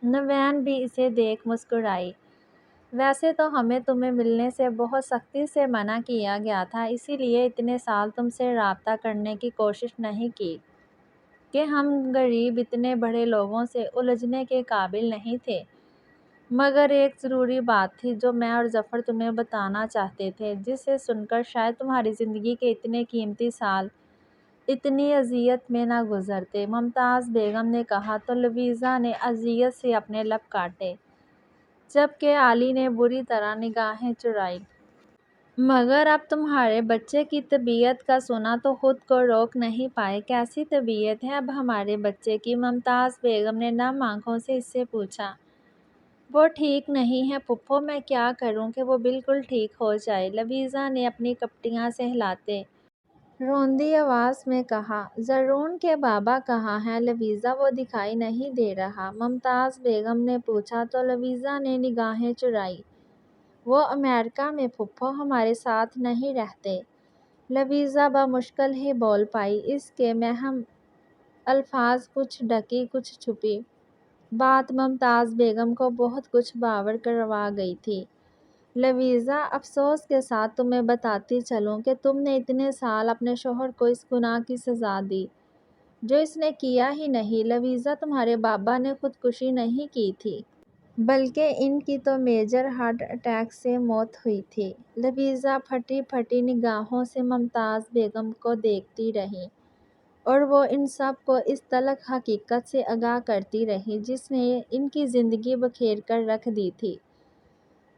نوین بھی اسے دیکھ مسکرائی۔ ویسے تو ہمیں تمہیں ملنے سے بہت سختی سے منع کیا گیا تھا، اسی لیے اتنے سال تم سے رابطہ کرنے کی کوشش نہیں کی کہ ہم غریب اتنے بڑے لوگوں سے الجھنے کے قابل نہیں تھے، مگر ایک ضروری بات تھی جو میں اور ظفر تمہیں بتانا چاہتے تھے، جسے سن کر شاید تمہاری زندگی کے اتنے قیمتی سال اتنی اذیت میں نہ گزرتے، ممتاز بیگم نے کہا تو لویزا نے اذیت سے اپنے لب کاٹے۔ جبکہ علی نے بری طرح نگاہیں چرائی۔ مگر اب تمہارے بچے کی طبیعت کا سنا تو خود کو روک نہیں پائے۔ کیسی طبیعت ہے اب ہمارے بچے کی؟ ممتاز بیگم نے نم آنکھوں سے اس سے پوچھا۔ وہ ٹھیک نہیں ہے پھپھو، میں کیا کروں کہ وہ بالکل ٹھیک ہو جائے؟ لویزا نے اپنی کپٹیاں سہلاتے روندی آواز میں کہا۔ زرون کے بابا کہاں ہیں لویزا؟ وہ دکھائی نہیں دے رہا، ممتاز بیگم نے پوچھا تو لویزا نے نگاہیں چرائی۔ وہ امریکہ میں پھپھو، ہمارے ساتھ نہیں رہتے۔ لویزا بمشکل ہی بول پائی۔ اس کے مہم الفاظ کچھ ڈھکی کچھ چھپی بات ممتاز بیگم کو بہت کچھ باور کروا گئی تھی۔ لویزا، افسوس کے ساتھ تمہیں بتاتی چلوں کہ تم نے اتنے سال اپنے شوہر کو اس گناہ کی سزا دی جو اس نے کیا ہی نہیں۔ لویزا، تمہارے بابا نے خودکشی نہیں کی تھی بلکہ ان کی تو میجر ہارٹ اٹیک سے موت ہوئی تھی۔ لویزا پھٹی پھٹی نگاہوں سے ممتاز بیگم کو دیکھتی رہی اور وہ ان سب کو اس تلخ حقیقت سے آگاہ کرتی رہی جس نے ان کی زندگی بکھیر کر رکھ دی تھی۔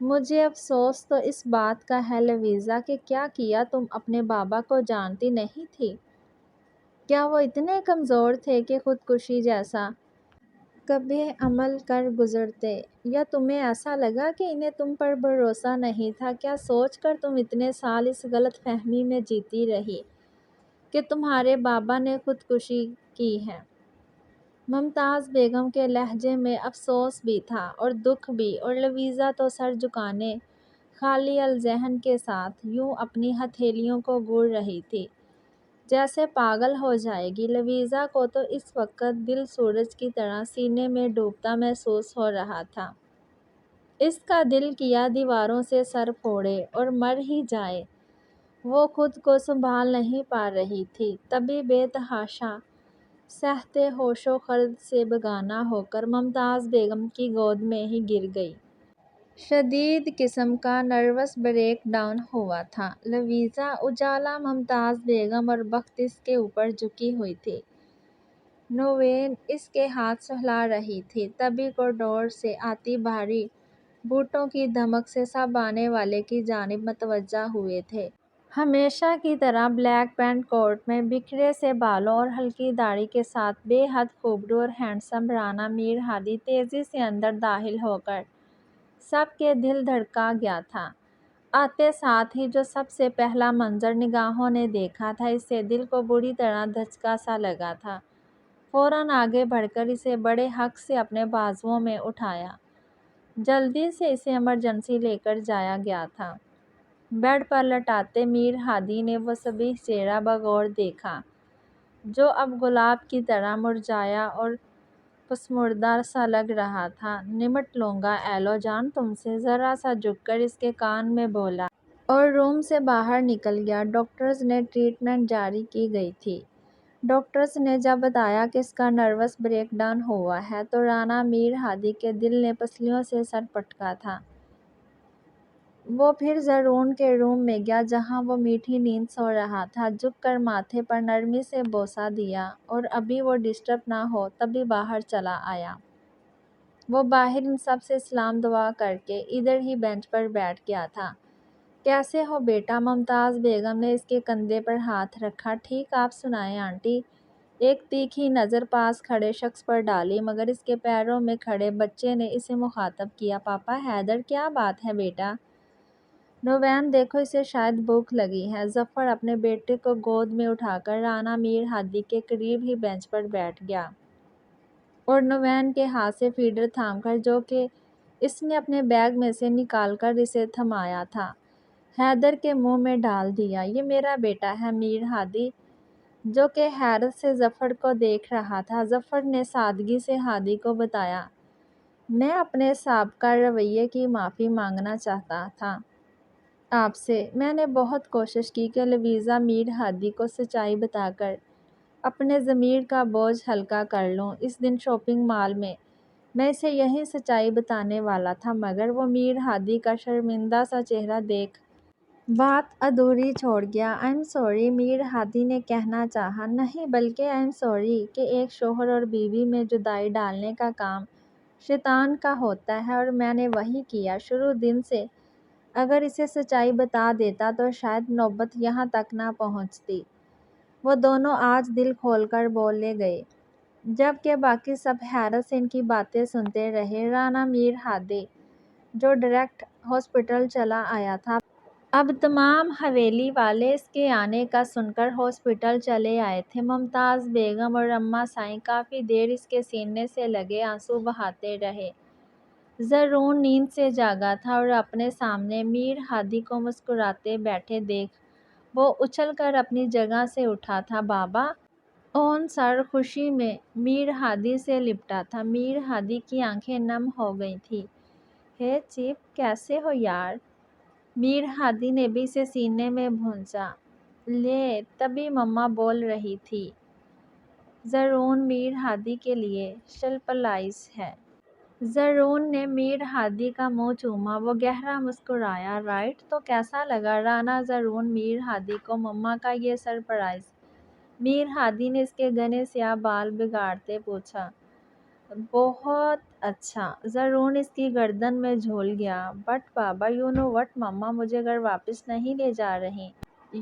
مجھے افسوس تو اس بات کا ہے لویزا کہ کیا کیا تم اپنے بابا کو جانتی نہیں تھی؟ کیا وہ اتنے کمزور تھے کہ خودکشی جیسا کبھی عمل کر گزرتے؟ یا تمہیں ایسا لگا کہ انہیں تم پر بھروسہ نہیں تھا؟ کیا سوچ کر تم اتنے سال اس غلط فہمی میں جیتی رہی کہ تمہارے بابا نے خودکشی کی ہے؟ ممتاز بیگم کے لہجے میں افسوس بھی تھا اور دکھ بھی، اور لویزا تو سر جھکانے خالی الذہن کے ساتھ یوں اپنی ہتھیلیوں کو گوڑ رہی تھی جیسے پاگل ہو جائے گی۔ لویزا کو تو اس وقت دل سورج کی طرح سینے میں ڈوبتا محسوس ہو رہا تھا۔ اس کا دل کیا دیواروں سے سر پھوڑے اور مر ہی جائے۔ وہ خود کو سنبھال نہیں پا رہی تھی، تبھی بے تحاشا سہتے ہوش و خرد سے بیگانہ ہو کر ممتاز بیگم کی گود میں ہی گر گئی۔ شدید قسم کا نروس بریک ڈاؤن ہوا تھا۔ لویزا اجالا ممتاز بیگم اور بخت اس کے اوپر جھکی ہوئی تھی۔ نوین اس کے ہاتھ سہلا رہی تھی۔ تبھی کوریڈور سے آتی بھاری بوٹوں کی دھمک سے سب آنے والے کی جانب متوجہ ہوئے تھے۔ ہمیشہ کی طرح بلیک پینٹ کوٹ میں بکھرے سے بالوں اور ہلکی داڑھی کے ساتھ بے حد خوبرو اور ہینڈسم رانا میر ہادی تیزی سے اندر داخل ہو کر سب کے دل دھڑکا گیا تھا۔ آتے ساتھ ہی جو سب سے پہلا منظر نگاہوں نے دیکھا تھا اس سے دل کو بری طرح دھچکا سا لگا تھا۔ فوراً آگے بڑھ کر اسے بڑے حق سے اپنے بازوؤں میں اٹھایا۔ جلدی سے اسے ایمرجنسی لے کر جایا گیا تھا۔ بیڈ پر لٹاتے میر ہادی نے وہ صبی چہرہ بغور دیکھا جو اب گلاب کی طرح مرجھایا اور پسماردہ سا لگ رہا تھا۔ نمٹ لوں گا ایلو جان تم سے، ذرا سا جھک کر اس کے کان میں بولا اور روم سے باہر نکل گیا۔ ڈاکٹرز نے ٹریٹمنٹ جاری کی گئی تھی۔ ڈاکٹرز نے جب بتایا کہ اس کا نروس بریک ڈاؤن ہوا ہے تو رانا میر ہادی کے دل نے پسلیوں سے سر پٹکا تھا۔ وہ پھر زرون کے روم میں گیا جہاں وہ میٹھی نیند سو رہا تھا، جھک کر ماتھے پر نرمی سے بوسہ دیا اور ابھی وہ ڈسٹرب نہ ہو تبھی باہر چلا آیا۔ وہ باہر ان سب سے سلام دعا کر کے ادھر ہی بینچ پر بیٹھ گیا تھا۔ کیسے ہو بیٹا؟ ممتاز بیگم نے اس کے کندھے پر ہاتھ رکھا۔ ٹھیک، آپ سنائیں آنٹی؟ ایک تیکھی نظر پاس کھڑے شخص پر ڈالی مگر اس کے پیروں میں کھڑے بچے نے اسے مخاطب کیا۔ پاپا حیدر، کیا بات ہے بیٹا؟ نوین، دیکھو اسے شاید بھوک لگی ہے۔ ظفر اپنے بیٹے کو گود میں اٹھا کر رانا میر ہادی کے قریب ہی بینچ پر بیٹھ گیا اور نوین کے ہاتھ سے فیڈر تھام کر جو کہ اس نے اپنے بیگ میں سے نکال کر اسے تھمایا تھا حیدر کے منہ میں ڈال دیا۔ یہ میرا بیٹا ہے میر ہادی، جو کہ حیرت سے ظفر کو دیکھ رہا تھا۔ ظفر نے سادگی سے ہادی کو بتایا، میں اپنے سابقہ رویے کی معافی مانگنا چاہتا تھا آپ سے۔ میں نے بہت کوشش کی کہ لویزا میر ہادی کو سچائی بتا کر اپنے ضمیر کا بوجھ ہلکا کر لوں۔ اس دن شاپنگ مال میں اسے یہی سچائی بتانے والا تھا مگر وہ میر ہادی کا شرمندہ سا چہرہ دیکھ بات ادھوری چھوڑ گیا۔ آئی ایم سوری، میر ہادی نے کہنا چاہا۔ نہیں بلکہ آئی ایم سوری کہ ایک شوہر اور بیوی میں جدائی ڈالنے کا کام شیطان کا ہوتا ہے اور میں نے وہی کیا شروع دن سے۔ اگر اسے سچائی بتا دیتا تو شاید نوبت یہاں تک نہ پہنچتی۔ وہ دونوں آج دل کھول کر بولے گئے، جبکہ باقی سب حیرت سے ان کی باتیں سنتے رہے۔ رانا میر ہادی، جو ڈائریکٹ ہاسپٹل چلا آیا تھا، اب تمام حویلی والے اس کے آنے کا سن کر ہاسپٹل چلے آئے تھے۔ ممتاز بیگم اور اماں سائیں کافی دیر اس کے سینے سے لگے آنسو بہاتے رہے۔ زرون نیند سے جاگا تھا اور اپنے سامنے میر ہادی کو مسکراتے بیٹھے دیکھ وہ اچھل کر اپنی جگہ سے اٹھا تھا۔ بابا! اون سر خوشی میں میر ہادی سے لپٹا تھا۔ میر ہادی کی آنکھیں نم ہو گئی تھیں۔ ہے چیف، کیسے ہو یار؟ میر ہادی نے بھی اسے سینے میں بھونچا۔ لے، تبھی مما بول رہی تھی۔ زرون میر ہادی کے لیے سرپرائز ہے۔ زرون نے میر ہادی کا منہ چوما۔ وہ گہرا مسکرایا۔ رائٹ، تو کیسا لگا رانا زرون میر ہادی کو مما کا یہ سرپرائز؟ میر ہادی نے اس کے گھنے سیاہ بال بگاڑتے پوچھا۔ بہت اچھا۔ زرون اس کی گردن میں جھول گیا۔ بٹ بابا، یو نو وٹ، مما مجھے گھر واپس نہیں لے جا رہی۔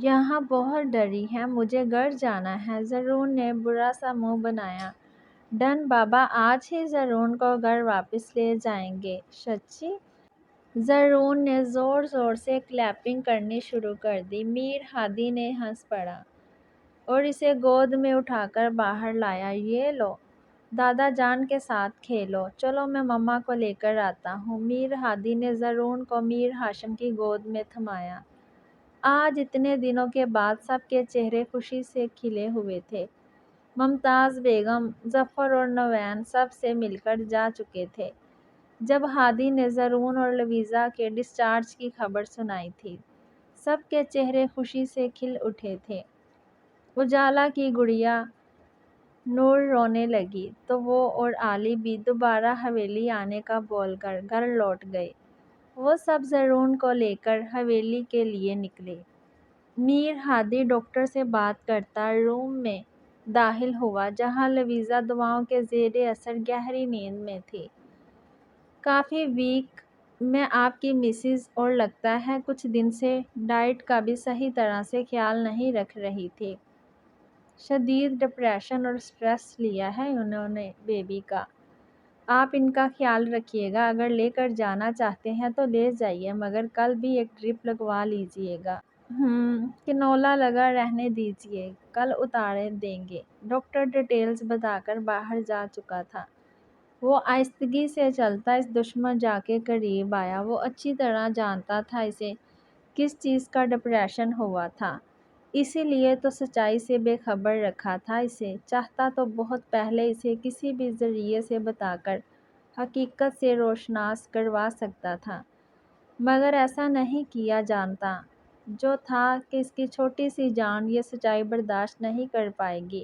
یہاں بہت ڈری ہیں، مجھے گھر جانا ہے۔ زرون نے برا سا منہ بنایا۔ ڈن بابا، آج ہی زرون کو گھر واپس لے جائیں گے۔ سچی؟ زرون نے زور زور سے کلیپنگ کرنی شروع کر دی۔ میر ہادی نے ہنس پڑا اور اسے گود میں اٹھا کر باہر لایا۔ یہ لو، دادا جان کے ساتھ کھیلو۔ چلو میں مما کو لے کر آتا ہوں۔ میر ہادی نے زرون کو میر ہاشم کی گود میں تھمایا۔ آج اتنے دنوں کے بعد سب کے چہرے خوشی سے کھلے ہوئے تھے۔ ممتاز بیگم، ظفر اور نوین سب سے مل کر جا چکے تھے جب ہادی نے زرون اور لویزا کے ڈسچارج کی خبر سنائی تھی۔ سب کے چہرے خوشی سے کھل اٹھے تھے۔ اجالا کی گڑیا نور رونے لگی تو وہ اور علی بھی دوبارہ حویلی آنے کا بول کر گھر لوٹ گئے۔ وہ سب زرون کو لے کر حویلی کے لیے نکلے۔ میر ہادی ڈاکٹر سے بات کرتا روم میں داخل ہوا جہاں لویزا دواؤں کے زیر اثر گہری نیند میں تھی۔ کافی ویک میں آپ کی مسز اور لگتا ہے کچھ دن سے ڈائٹ کا بھی صحیح طرح سے خیال نہیں رکھ رہی تھی۔ شدید ڈپریشن اور سٹریس لیا ہے انہوں نے بیبی کا۔ آپ ان کا خیال رکھیے گا۔ اگر لے کر جانا چاہتے ہیں تو لے جائیے، مگر کل بھی ایک ڈرپ لگوا لیجیے گا۔ کنولا لگا رہنے دیجیے، کل اتار دیں گے۔ ڈاکٹر ڈیٹیلز بتا کر باہر جا چکا تھا۔ وہ آہستگی سے چلتا اس دشمن جا کے قریب آیا۔ وہ اچھی طرح جانتا تھا اسے کس چیز کا ڈپریشن ہوا تھا، اسی لیے تو سچائی سے بے خبر رکھا تھا اسے۔ چاہتا تو بہت پہلے اسے کسی بھی ذریعے سے بتا کر حقیقت سے روشناس کروا سکتا تھا، مگر ایسا نہیں کیا۔ جانتا جو تھا کہ اس کی چھوٹی سی جان یہ سچائی برداشت نہیں کر پائے گی۔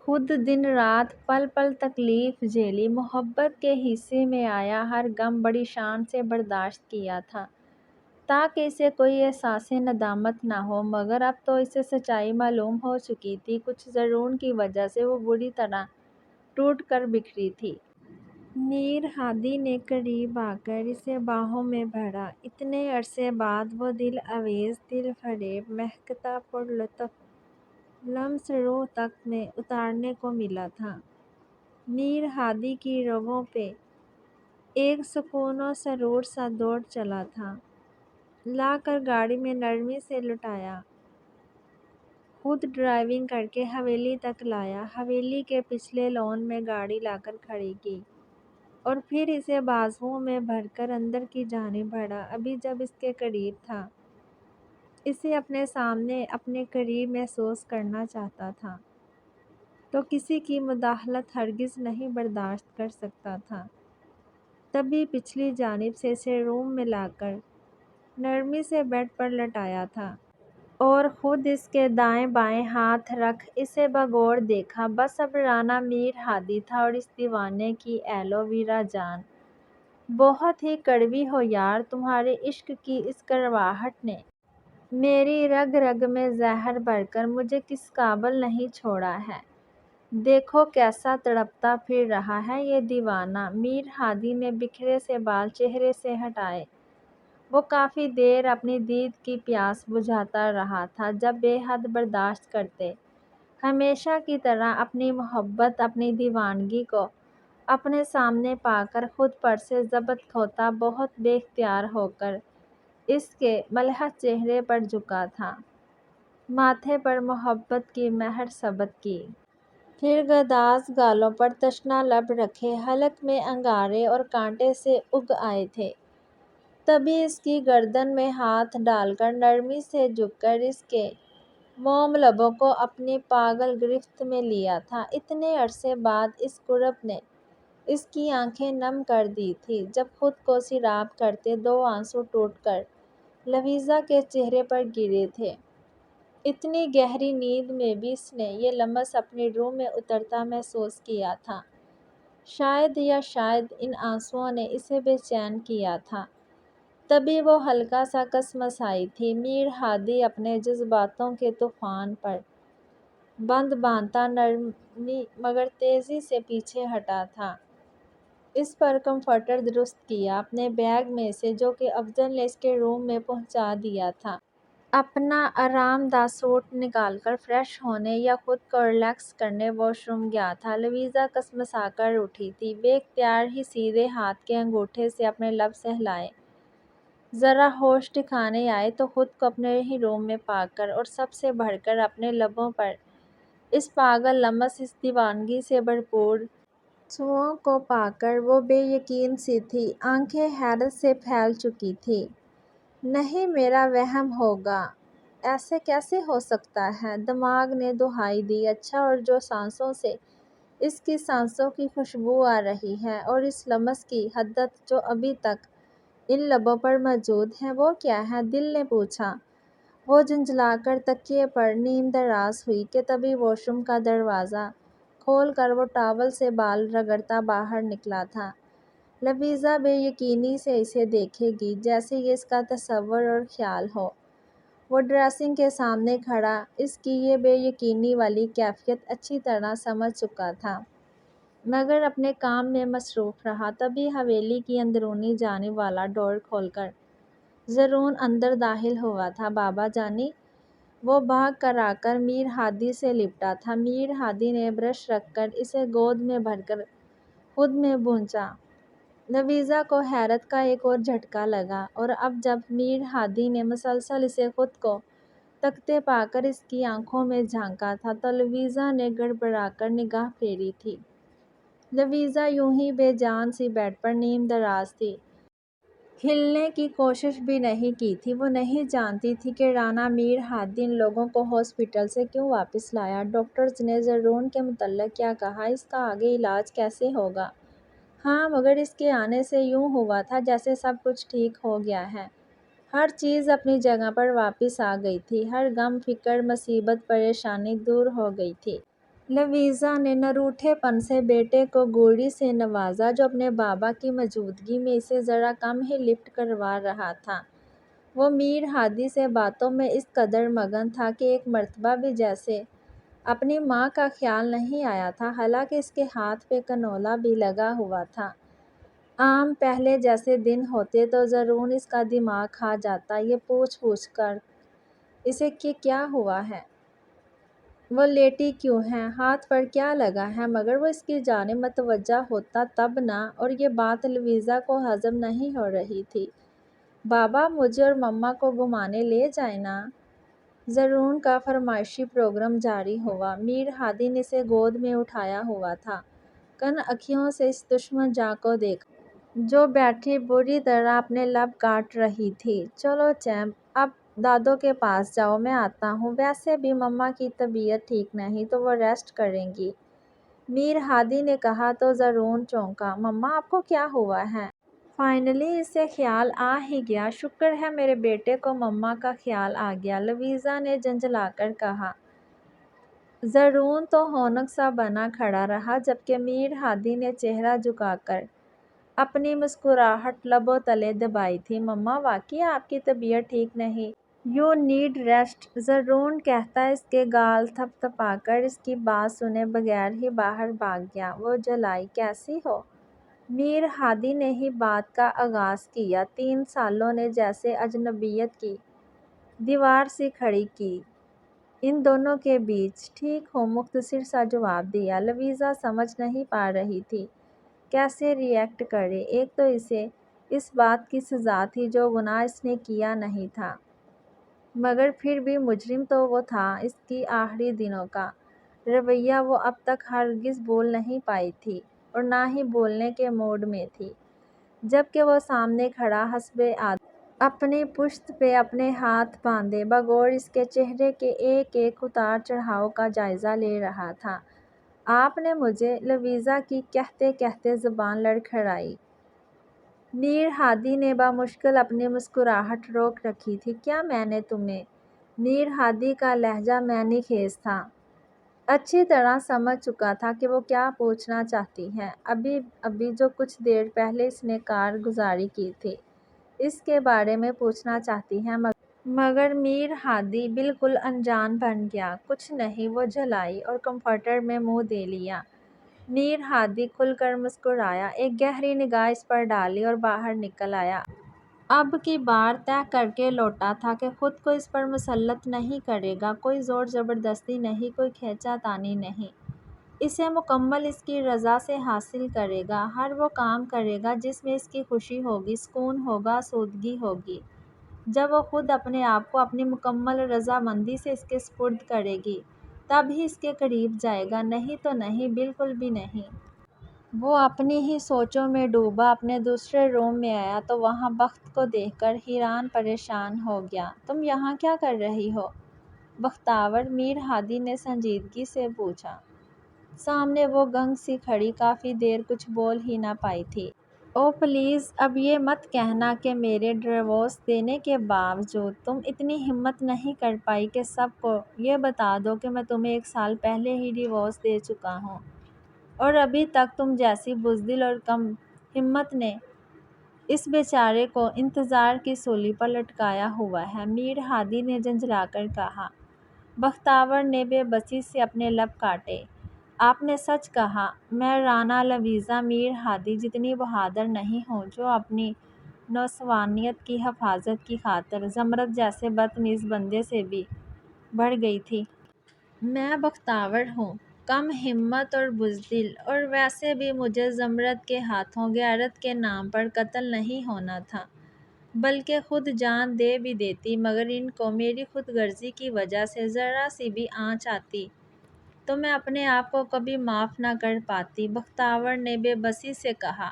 خود دن رات پل پل تکلیف جھیلی، محبت کے حصے میں آیا ہر غم بڑی شان سے برداشت کیا تھا تاکہ اسے کوئی احساس ندامت نہ ہو، مگر اب تو اسے سچائی معلوم ہو چکی تھی۔ کچھ زرون کی وجہ سے وہ بری طرح ٹوٹ کر بکھری تھی۔ میر ہادی نے قریب آ کر اسے باہوں میں بھرا۔ اتنے عرصے بعد وہ دل آویز، دل فریب، مہکتا پرلطف لمس روح تک میں اتارنے کو ملا تھا۔ میر ہادی کی رگوں پہ ایک سکون و سرور سا دوڑ چلا تھا۔ لا کر گاڑی میں نرمی سے لٹایا، خود ڈرائیونگ کر کے حویلی تک لایا، حویلی کے پچھلے لان میں گاڑی لا کر کھڑی کی اور پھر اسے بازوؤں میں بھر کر اندر کی جانب بڑھا۔ ابھی جب اس کے قریب تھا، اسے اپنے سامنے اپنے قریب محسوس کرنا چاہتا تھا تو کسی کی مداخلت ہرگز نہیں برداشت کر سکتا تھا۔ تبھی پچھلی جانب سے اسے روم میں لا کر نرمی سے بیڈ پر لٹایا تھا اور خود اس کے دائیں بائیں ہاتھ رکھ اسے بغور دیکھا۔ بس اب رانا میر ہادی تھا اور اس دیوانے کی ایلو ویرا جان۔ بہت ہی کڑوی ہو یار، تمہارے عشق کی اس کڑواہٹ نے میری رگ رگ میں زہر بھر کر مجھے کس قابل نہیں چھوڑا ہے۔ دیکھو کیسا تڑپتا پھر رہا ہے یہ دیوانہ۔ میر ہادی نے بکھرے سے بال چہرے سے ہٹائے۔ وہ کافی دیر اپنی دید کی پیاس بجھاتا رہا تھا جب بے حد برداشت کرتے، ہمیشہ کی طرح اپنی محبت، اپنی دیوانگی کو اپنے سامنے پا کر خود پر سے ضبط کھوتا بہت بے اختیار ہو کر اس کے ملحد چہرے پر جھکا تھا، ماتھے پر محبت کی مہر ثبت کی۔ پھر گداز گالوں پر تشنہ لب رکھے، حلق میں انگارے اور کانٹے سے اگ آئے تھے۔ تبھی اس کی گردن میں ہاتھ ڈال کر نرمی سے جھک کر اس کے موم لبوں کو اپنی پاگل گرفت میں لیا تھا۔ اتنے عرصے بعد اس قرب نے اس کی آنکھیں نم کر دی تھی جب خود کو سیراب کرتے دو آنسو ٹوٹ کر لویزا کے چہرے پر گرے تھے۔ اتنی گہری نیند میں بھی اس نے یہ لمس اپنی روح میں اترتا محسوس کیا تھا۔ شاید ان آنسوؤں نے اسے بے چین کیا تھا۔ تبھی وہ ہلکا سا کسمسائی تھی۔ میر ہادی اپنے جذباتوں کے طوفان پر بند باندھتا نرمی مگر تیزی سے پیچھے ہٹا تھا۔ اس پر کمفرٹر درست کیا اپنے بیگ میں سے جو کہ افضل نے اس کے روم میں پہنچا دیا تھا۔ اپنا آرام دہ سوٹ نکال کر فریش ہونے یا خود کو ریلیکس کرنے واش روم گیا تھا۔ لویزا کسمسا کر اٹھی تھی، بے اختیار ہی سیدھے ہاتھ کے انگوٹھے سے اپنے لب سہلائے۔ ذرا ہوش ٹھکانے آئے تو خود کو اپنے ہی روم میں پا کر اور سب سے بڑھ کر اپنے لبوں پر اس پاگل لمس، اس دیوانگی سے بھرپور چھوؤں کو پا کر وہ بے یقین سی تھی، آنکھیں حیرت سے پھیل چکی تھیں۔ نہیں میرا وہم ہوگا، ایسے کیسے ہو سکتا ہے؟ دماغ نے دہائی دی۔ اچھا، اور جو سانسوں سے اس کی سانسوں کی خوشبو آ رہی ہے اور اس لمس کی حدت جو ابھی تک ان لبوں پر موجود ہے وہ کیا ہے؟ دل نے پوچھا۔ وہ جھنجھلا کر تکیے پر نیم دراز ہوئی کہ تبھی واش روم کا دروازہ کھول کر وہ ٹاول سے بال رگڑتا باہر نکلا تھا۔ لویزا بے یقینی سے اسے دیکھے گی جیسے یہ اس کا تصور اور خیال ہو۔ وہ ڈریسنگ کے سامنے کھڑا اس کی یہ بے یقینی والی کیفیت اچھی طرح سمجھ چکا تھا مگر اپنے کام میں مصروف رہا۔ تبھی حویلی کی اندرونی جانب والا ڈور کھول کر زرون اندر داخل ہوا تھا۔ بابا جانی! وہ بھاگ کر آ کر میر ہادی سے لپٹا تھا۔ میر ہادی نے برش رکھ کر اسے گود میں بھر کر خود میں بھونچا۔ لویزا کو حیرت کا ایک اور جھٹکا لگا اور اب جب میر ہادی نے مسلسل اسے خود کو تکتے پا کر اس کی آنکھوں میں جھانکا تھا تو لویزا نے گڑبڑا کر نگاہ پھیری تھی۔ لویزا یوں ہی بے جان سی بیڈ پر نیم دراز تھی، ہلنے کی کوشش بھی نہیں کی تھی۔ وہ نہیں جانتی تھی کہ رانا میر ہادی ان لوگوں کو ہاسپٹل سے کیوں واپس لایا۔ ڈاکٹرز نے زرون کے متعلق کیا کہا؟ اس کا آگے علاج کیسے ہوگا؟ ہاں مگر اس کے آنے سے یوں ہوا تھا جیسے سب کچھ ٹھیک ہو گیا ہے، ہر چیز اپنی جگہ پر واپس آ گئی تھی، ہر غم، فکر، مصیبت، پریشانی دور ہو گئی تھی۔ لویزا نے نروٹھے پن سے بیٹے کو گوڑی سے نوازا جو اپنے بابا کی موجودگی میں اسے ذرا کم ہی لفٹ کروا رہا تھا۔ وہ میر ہادی سے باتوں میں اس قدر مگن تھا کہ ایک مرتبہ بھی جیسے اپنی ماں کا خیال نہیں آیا تھا، حالانکہ اس کے ہاتھ پہ کنولا بھی لگا ہوا تھا۔ عام پہلے جیسے دن ہوتے تو ضرور اس کا دماغ کھا جاتا یہ پوچھ کر اسے کہ کیا ہوا ہے، وہ لیٹی کیوں ہے، ہاتھ پر کیا لگا ہے، مگر وہ اس کی جانب متوجہ ہوتا تب نہ، اور یہ بات لویزا کو ہضم نہیں ہو رہی تھی۔ بابا مجھے اور مما کو گھمانے لے جائیں نا۔ زرون کا فرمائشی پروگرام جاری ہوا۔ میر ہادی نے اسے گود میں اٹھایا ہوا تھا، کن آنکھوں سے اس دشمن جاں کو دیکھا جو بیٹھی بری طرح اپنے لب کاٹ رہی تھی۔ چلو چیمپ، اب دادو کے پاس جاؤ، میں آتا ہوں، ویسے بھی مما کی طبیعت ٹھیک نہیں تو وہ ریسٹ کریں گی، میر ہادی نے کہا تو زرون چونکا۔ مما آپ کو کیا ہوا ہے؟ فائنلی اسے خیال آ ہی گیا، شکر ہے میرے بیٹے کو مما کا خیال آ گیا، لویزا نے جھنجھلا کر کہا۔ زرون تو ہونک سا بنا کھڑا رہا جبکہ میر ہادی نے چہرہ جھکا کر اپنی مسکراہٹ لبوں تلے دبائی تھی۔ مما واقعی آپ کی طبیعت ٹھیک نہیں یو نیڈ ریسٹ، زرون کہتا اس کے گال تھپ تھپا کر اس کی بات سنے بغیر ہی باہر بھاگ گیا۔ وہ جلائی، کیسی ہو؟ میر ہادی نے ہی بات کا آغاز کیا۔ 3 سالوں نے جیسے اجنبیت کی دیوار سی کھڑی کی ان دونوں کے بیچ۔ ٹھیک ہوں، مختصر سا جواب دیا۔ لویزا سمجھ نہیں پا رہی تھی کیسے ری ایکٹ کرے۔ ایک تو اسے اس بات کی سزا تھی جو گناہ اس نے کیا نہیں تھا، مگر پھر بھی مجرم تو وہ تھا۔ اس کی آخری دنوں کا رویہ وہ اب تک ہرگز بھول نہیں پائی تھی اور نہ ہی بھولنے کے موڈ میں تھی۔ جبکہ وہ سامنے کھڑا حسبِ عادت اپنی پشت پہ اپنے ہاتھ باندھے بغور اس کے چہرے کے ایک ایک اتار چڑھاؤ کا جائزہ لے رہا تھا۔ آپ نے مجھے، لویزا کی کہتے کہتے زبان لڑکھڑائی۔ میر ہادی نے بامشکل اپنی مسکراہٹ روک رکھی تھی۔ کیا میں نے تمہیں؟ میر ہادی کا لہجہ معنی خیز تھا۔ اچھی طرح سمجھ چکا تھا کہ وہ کیا پوچھنا چاہتی ہے۔ ابھی جو کچھ دیر پہلے اس نے کارگزاری کی تھی اس کے بارے میں پوچھنا چاہتی ہے، مگر میر ہادی بالکل انجان بن گیا۔ کچھ نہیں، وہ جھلائی اور کمفرٹر میں منہ دے لیا۔ میر ہادی کھل کر مسکرایا، ایک گہری نگاہ اس پر ڈالی اور باہر نکل آیا۔ اب کی بار طے کر کے لوٹا تھا کہ خود کو اس پر مسلط نہیں کرے گا، کوئی زور زبردستی نہیں، کوئی کھینچا تانی نہیں۔ اسے مکمل اس کی رضا سے حاصل کرے گا۔ ہر وہ کام کرے گا جس میں اس کی خوشی ہوگی، سکون ہوگا، آسودگی ہوگی۔ جب وہ خود اپنے آپ کو اپنی مکمل رضامندی سے اس کے سپرد کرے گی تب ہی اس کے قریب جائے گا، نہیں تو نہیں، بالکل بھی نہیں۔ وہ اپنی ہی سوچوں میں ڈوبا اپنے دوسرے روم میں آیا تو وہاں بخت کو دیکھ کر حیران پریشان ہو گیا۔ تم یہاں کیا کر رہی ہو بختاور؟ میر ہادی نے سنجیدگی سے پوچھا۔ سامنے وہ گنگ سی کھڑی کافی دیر کچھ بول ہی نہ پائی تھی۔ او پلیز، اب یہ مت کہنا کہ میرے ڈیورس دینے کے باوجود تم اتنی ہمت نہیں کر پائی کہ سب کو یہ بتا دو کہ میں تمہیں 1 سال پہلے ہی ڈیورس دے چکا ہوں، اور ابھی تک تم جیسی بزدل اور کم ہمت نے اس بیچارے کو انتظار کی سولی پر لٹکایا ہوا ہے، میر ہادی نے جھنجھلا کر کہا۔ بختاور نے بے بسی سے اپنے لب کاٹے۔ آپ نے سچ کہا، میں رانا لویزا میر ہادی جتنی بہادر نہیں ہوں جو اپنی نوسوانیت کی حفاظت کی خاطر زمرد جیسے بدتمیز بندے سے بھی بڑھ گئی تھی۔ میں بختاور ہوں، کم ہمت اور بزدل، اور ویسے بھی مجھے زمرد کے ہاتھوں غیرت کے نام پر قتل نہیں ہونا تھا، بلکہ خود جان دے بھی دیتی، مگر ان کو میری خود غرضی کی وجہ سے ذرا سی بھی آنچ آتی تو میں اپنے آپ کو کبھی معاف نہ کر پاتی۔ بختاور نے بے بسی سے کہا۔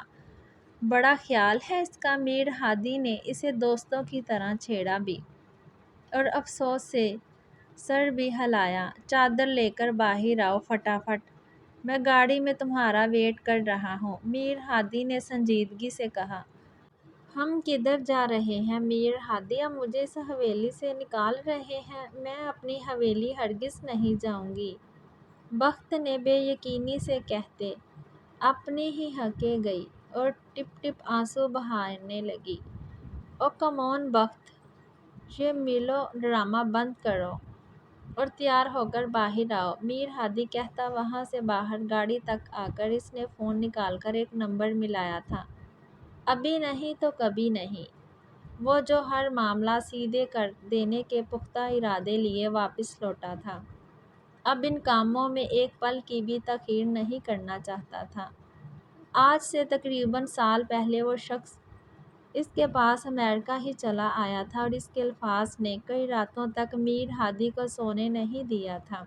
بڑا خیال ہے اس کا؟ میر ہادی نے اسے دوستوں کی طرح چھیڑا بھی اور افسوس سے سر بھی ہلایا۔ چادر لے کر باہر آؤ فٹافٹ، میں گاڑی میں تمہارا ویٹ کر رہا ہوں، میر ہادی نے سنجیدگی سے کہا۔ ہم کدھر جا رہے ہیں میر ہادی؟ اب مجھے اس حویلی سے نکال رہے ہیں؟ میں اپنی حویلی ہرگز نہیں جاؤں گی، بخت نے بے یقینی سے کہتے اپنی ہی ہکے گئی اور ٹپ ٹپ آنسو بہانے لگی۔ او کم آن بخت، یہ میلو ڈرامہ بند کرو اور تیار ہو کر باہر آؤ، میر ہادی کہتا وہاں سے باہر گاڑی تک آ کر اس نے فون نکال کر ایک نمبر ملایا تھا۔ ابھی نہیں تو کبھی نہیں، وہ جو ہر معاملہ سیدھے کر دینے کے پختہ ارادے لیے واپس لوٹا تھا، اب ان کاموں میں ایک پل کی بھی تاخیر نہیں کرنا چاہتا تھا۔ آج سے تقریباً سال پہلے وہ شخص اس کے پاس امریکہ ہی چلا آیا تھا اور اس کے الفاظ نے کئی راتوں تک میر ہادی کو سونے نہیں دیا تھا۔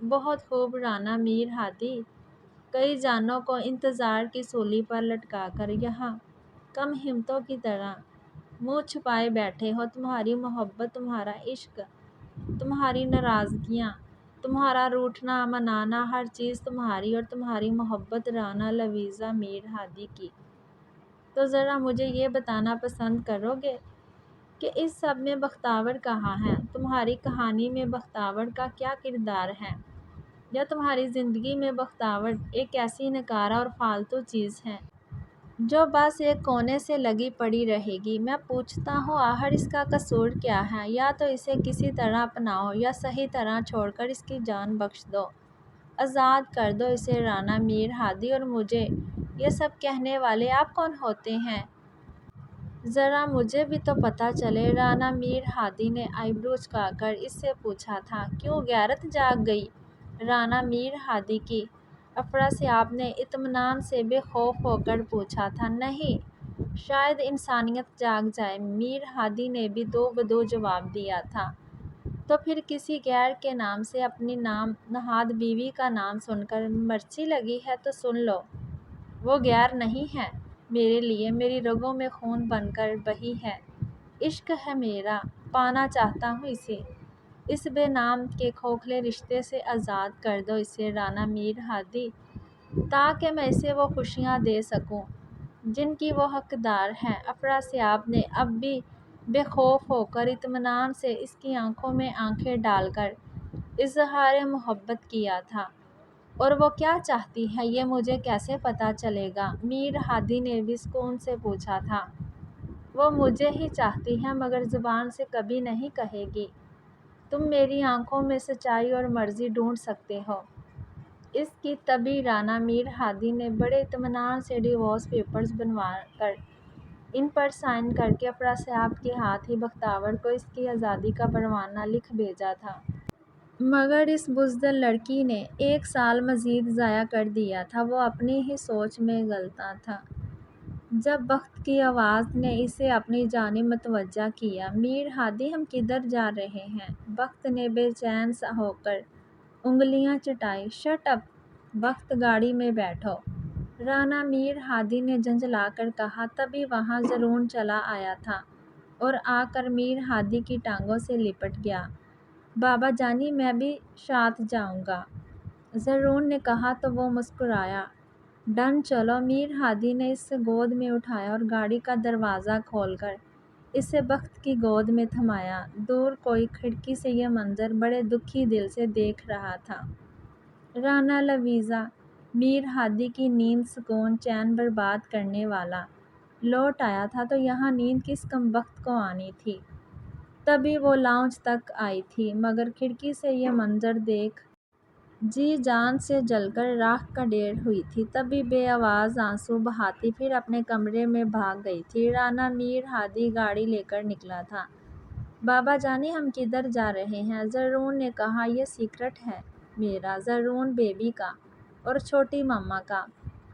بہت خوب رانا میر ہادی، کئی جانوں کو انتظار کی سولی پر لٹکا کر یہاں کم ہمتوں کی طرح منہ چھپائے بیٹھے ہو۔ تمہاری محبت، تمہارا عشق، تمہاری ناراضگیاں، تمہارا روٹھنا منانا، ہر چیز تمہاری اور تمہاری محبت رانا لویزا میر ہادی کی۔ تو ذرا مجھے یہ بتانا پسند کرو گے کہ اس سب میں بختاور کہاں ہے؟ تمہاری کہانی میں بختاور کا کیا کردار ہے؟ یا تمہاری زندگی میں بختاور ایک ایسی نکارہ اور فالتو چیز ہے جو بس ایک کونے سے لگی پڑی رہے گی۔ میں پوچھتا ہوں آخر اس کا قصور کیا ہے؟ یا تو اسے کسی طرح اپناؤ یا صحیح طرح چھوڑ کر اس کی جان بخش دو، آزاد کر دو اسے۔ رانا میر ہادی اور مجھے یہ سب کہنے والے آپ کون ہوتے ہیں؟ ذرا مجھے بھی تو پتہ چلے۔ رانا میر ہادی نے آئی برو جھکا کر اس سے پوچھا تھا۔ کیوں غیرت جاگ گئی رانا میر ہادی کی؟ افراسیاب نے اطمینان سے بے خوف ہو کر پوچھا تھا۔ نہیں، شاید انسانیت جاگ جائے، میر ہادی نے بھی دو بدو جواب دیا تھا۔ تو پھر کسی غیر کے نام سے اپنی نام نہاد بیوی کا نام سن کر مرچی لگی ہے تو سن لو، وہ غیر نہیں ہے میرے لیے، میری رگوں میں خون بن کر بہی ہے، عشق ہے میرا، پانا چاہتا ہوں اسے، اس بے نام کے کھوکھلے رشتے سے آزاد کر دو اسے رانا میر ہادی، تاکہ میں اسے وہ خوشیاں دے سکوں جن کی وہ حقدار ہے۔ افراسیاب نے اب بھی بے خوف ہو کر اطمینان سے اس کی آنکھوں میں آنکھیں ڈال کر اظہار محبت کیا تھا۔ اور وہ کیا چاہتی ہے یہ مجھے کیسے پتہ چلے گا؟ میر ہادی نے بھی سکون سے پوچھا تھا۔ وہ مجھے ہی چاہتی ہے مگر زبان سے کبھی نہیں کہے گی۔ تم میری آنکھوں میں سچائی اور مرضی ڈھونڈ سکتے ہو اس کی۔ تبھی رانا میر ہادی نے بڑے اطمینان سے ڈیورس پیپرز بنوا کر ان پر سائن کر کے افراسیاب کے ہاتھ ہی بختیور کو اس کی آزادی کا پروانہ لکھ بھیجا تھا۔ مگر اس بزدل لڑکی نے 1 سال مزید ضائع کر دیا تھا۔ وہ اپنی ہی سوچ میں غلطاں تھا۔ جب بخت کی آواز نے اسے اپنی جانب متوجہ کیا، میر ہادی ہم کدھر جا رہے ہیں؟ بخت نے بے چین سا ہو کر انگلیاں چٹائیں۔ شٹ اپ بخت، گاڑی میں بیٹھو، رانا میر ہادی نے جھنجھلا کر کہا۔ تبھی وہاں زرون چلا آیا تھا اور آ کر میر ہادی کی ٹانگوں سے لپٹ گیا۔ بابا جانی میں بھی ساتھ جاؤں گا، زرون نے کہا تو وہ مسکرایا۔ ڈن، چلو۔ میر ہادی نے اسے گود میں اٹھایا اور گاڑی کا دروازہ کھول کر اسے بخت کی گود میں تھمایا۔ دور کوئی کھڑکی سے یہ منظر بڑے دکھی دل سے دیکھ رہا تھا۔ رانا لویزا، میر ہادی کی نیند سکون چین برباد کرنے والا، لوٹ آیا تھا تو یہاں نیند کس کمبخت کو آنی تھی؟ تبھی وہ لاؤنج تک آئی تھی مگر کھڑکی سے یہ منظر دیکھ جی جان سے جل کر راکھ کا ڈھیر ہوئی تھی۔ تبھی بے آواز آنسو بہاتی پھر اپنے کمرے میں بھاگ گئی تھی۔ رانا میر ہادی گاڑی لے کر نکلا تھا۔ بابا جانی ہم کدھر جا رہے ہیں؟ زرون نے کہا۔ یہ سیکرٹ ہے میرا، زرون بیبی کا اور چھوٹی ماما کا۔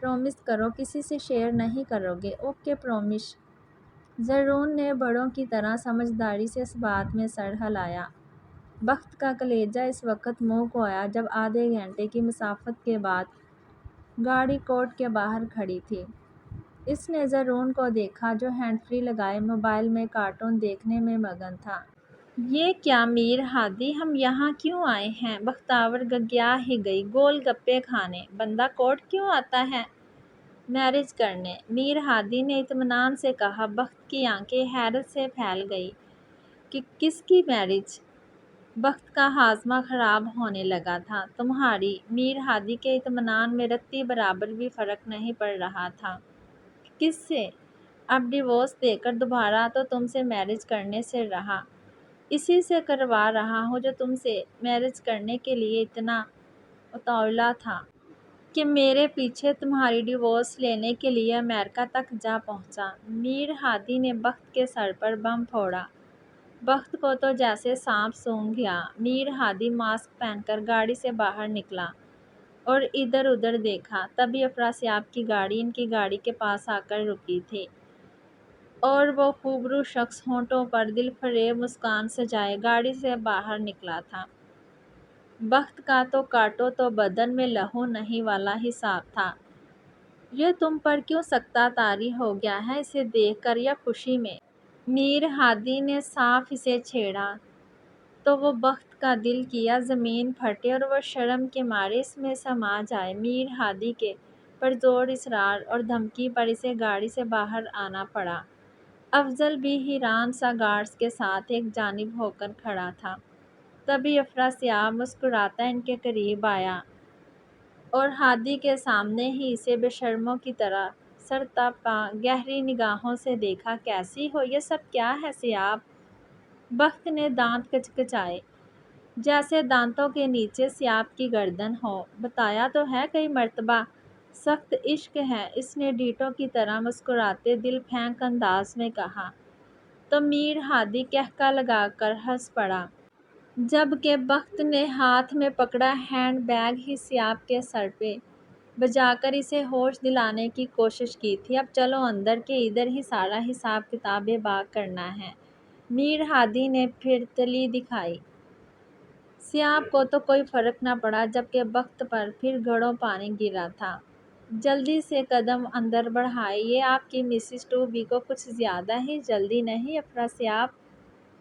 پرومس کرو کسی سے شیئر نہیں کرو گے؟ Okay, promise. زرون نے بڑوں کی طرح سمجھداری سے اس بات میں سر ہلایا۔ بخت کا کلیجہ اس وقت منہ کو آیا جب آدھے گھنٹے کی مسافت کے بعد گاڑی کورٹ کے باہر کھڑی تھی۔ اس نے زرون کو دیکھا جو ہینڈ فری لگائے موبائل میں کارٹون دیکھنے میں مگن تھا۔ یہ کیا میر ہادی، ہم یہاں کیوں آئے ہیں؟ بختیور گگیا ہی گئی۔ گول گپے کھانے بندہ کورٹ کیوں آتا ہے؟ میرج کرنے، میر ہادی نے اطمینان سے کہا۔ بخت کی آنکھیں حیرت سے پھیل گئیں کہ کس کی میرج؟ بخت کا ہاضمہ خراب ہونے لگا تھا۔ تمہاری؟ میر ہادی کے اطمینان میں رتی برابر بھی فرق نہیں پڑ رہا تھا۔ کس سے؟ اب ڈیورس دے کر دوبارہ تو تم سے میرج کرنے سے رہا، اسی سے کروا رہا ہوں جو تم سے میرج کرنے کے لیے اتنا اتاولا تھا کہ میرے پیچھے تمہاری ڈیورس لینے کے لیے امریکہ تک جا پہنچا۔ میر ہادی نے بخت کے سر پر بم پھوڑا۔ بخت کو تو جیسے سانپ سونگھ گیا۔ میر ہادی ماسک پہن کر گاڑی سے باہر نکلا اور ادھر ادھر دیکھا۔ تبھی افراسیاب کی گاڑی ان کی گاڑی کے پاس آ کر رکی تھی اور وہ خوبرو شخص ہونٹوں پر دل فریب مسکان سجائے گاڑی سے باہر نکلا تھا۔ بخت کا تو کاٹو تو بدن میں لہو نہیں والا حساب تھا۔ یہ تم پر کیوں سکتہ طاری ہو گیا ہے اسے دیکھ کر یا خوشی میں؟ میر ہادی نے صاف اسے چھیڑا تو وہ بخت کا دل کیا زمین پھٹے اور وہ شرم کے مارے اس میں سما جائے۔ میر ہادی کے پرزور اصرار اور دھمکی پر اسے گاڑی سے باہر آنا پڑا۔ افضل بھی حیران سا گارڈز کے ساتھ ایک جانب ہو کر کھڑا تھا۔ تبھی افراسیاب مسکراتا ان کے قریب آیا اور ہادی کے سامنے ہی اسے بے شرموں کی طرح سر تپا، گہری نگاہوں سے دیکھا۔ کیسی ہو؟ یہ سب کیا ہے سیاب؟ بخت نے دانت کچکچائے، جیسے دانتوں کے نیچے سیاب کی گردن ہو۔ بتایا تو ہے کئی مرتبہ، سخت عشق ہے، اس نے ڈیٹو کی طرح مسکراتے دل پھینک انداز میں کہا۔ تو میر ہادی قہقہ لگا کر ہنس پڑا، جبکہ بخت نے ہاتھ میں پکڑا ہینڈ بیگ ہی سیاب کے سر پہ بجا کر اسے ہوش دلانے کی کوشش کی تھی۔ اب چلو اندر کہ ادھر ہی سارا حساب کتاب باغ کرنا ہے۔ میر ہادی نے پھر تلی دکھائی۔ سیاب کو تو کوئی فرق نہ پڑا، جبکہ بخت پر پھر گھڑوں پانی گرا تھا۔ جلدی سے قدم اندر بڑھائے، یہ آپ کی مسز ٹوبی کو کچھ زیادہ ہی جلدی نہیں افراسیاب؟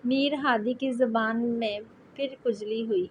میر ہادی کی زبان میں پھر کھجلی ہوئی۔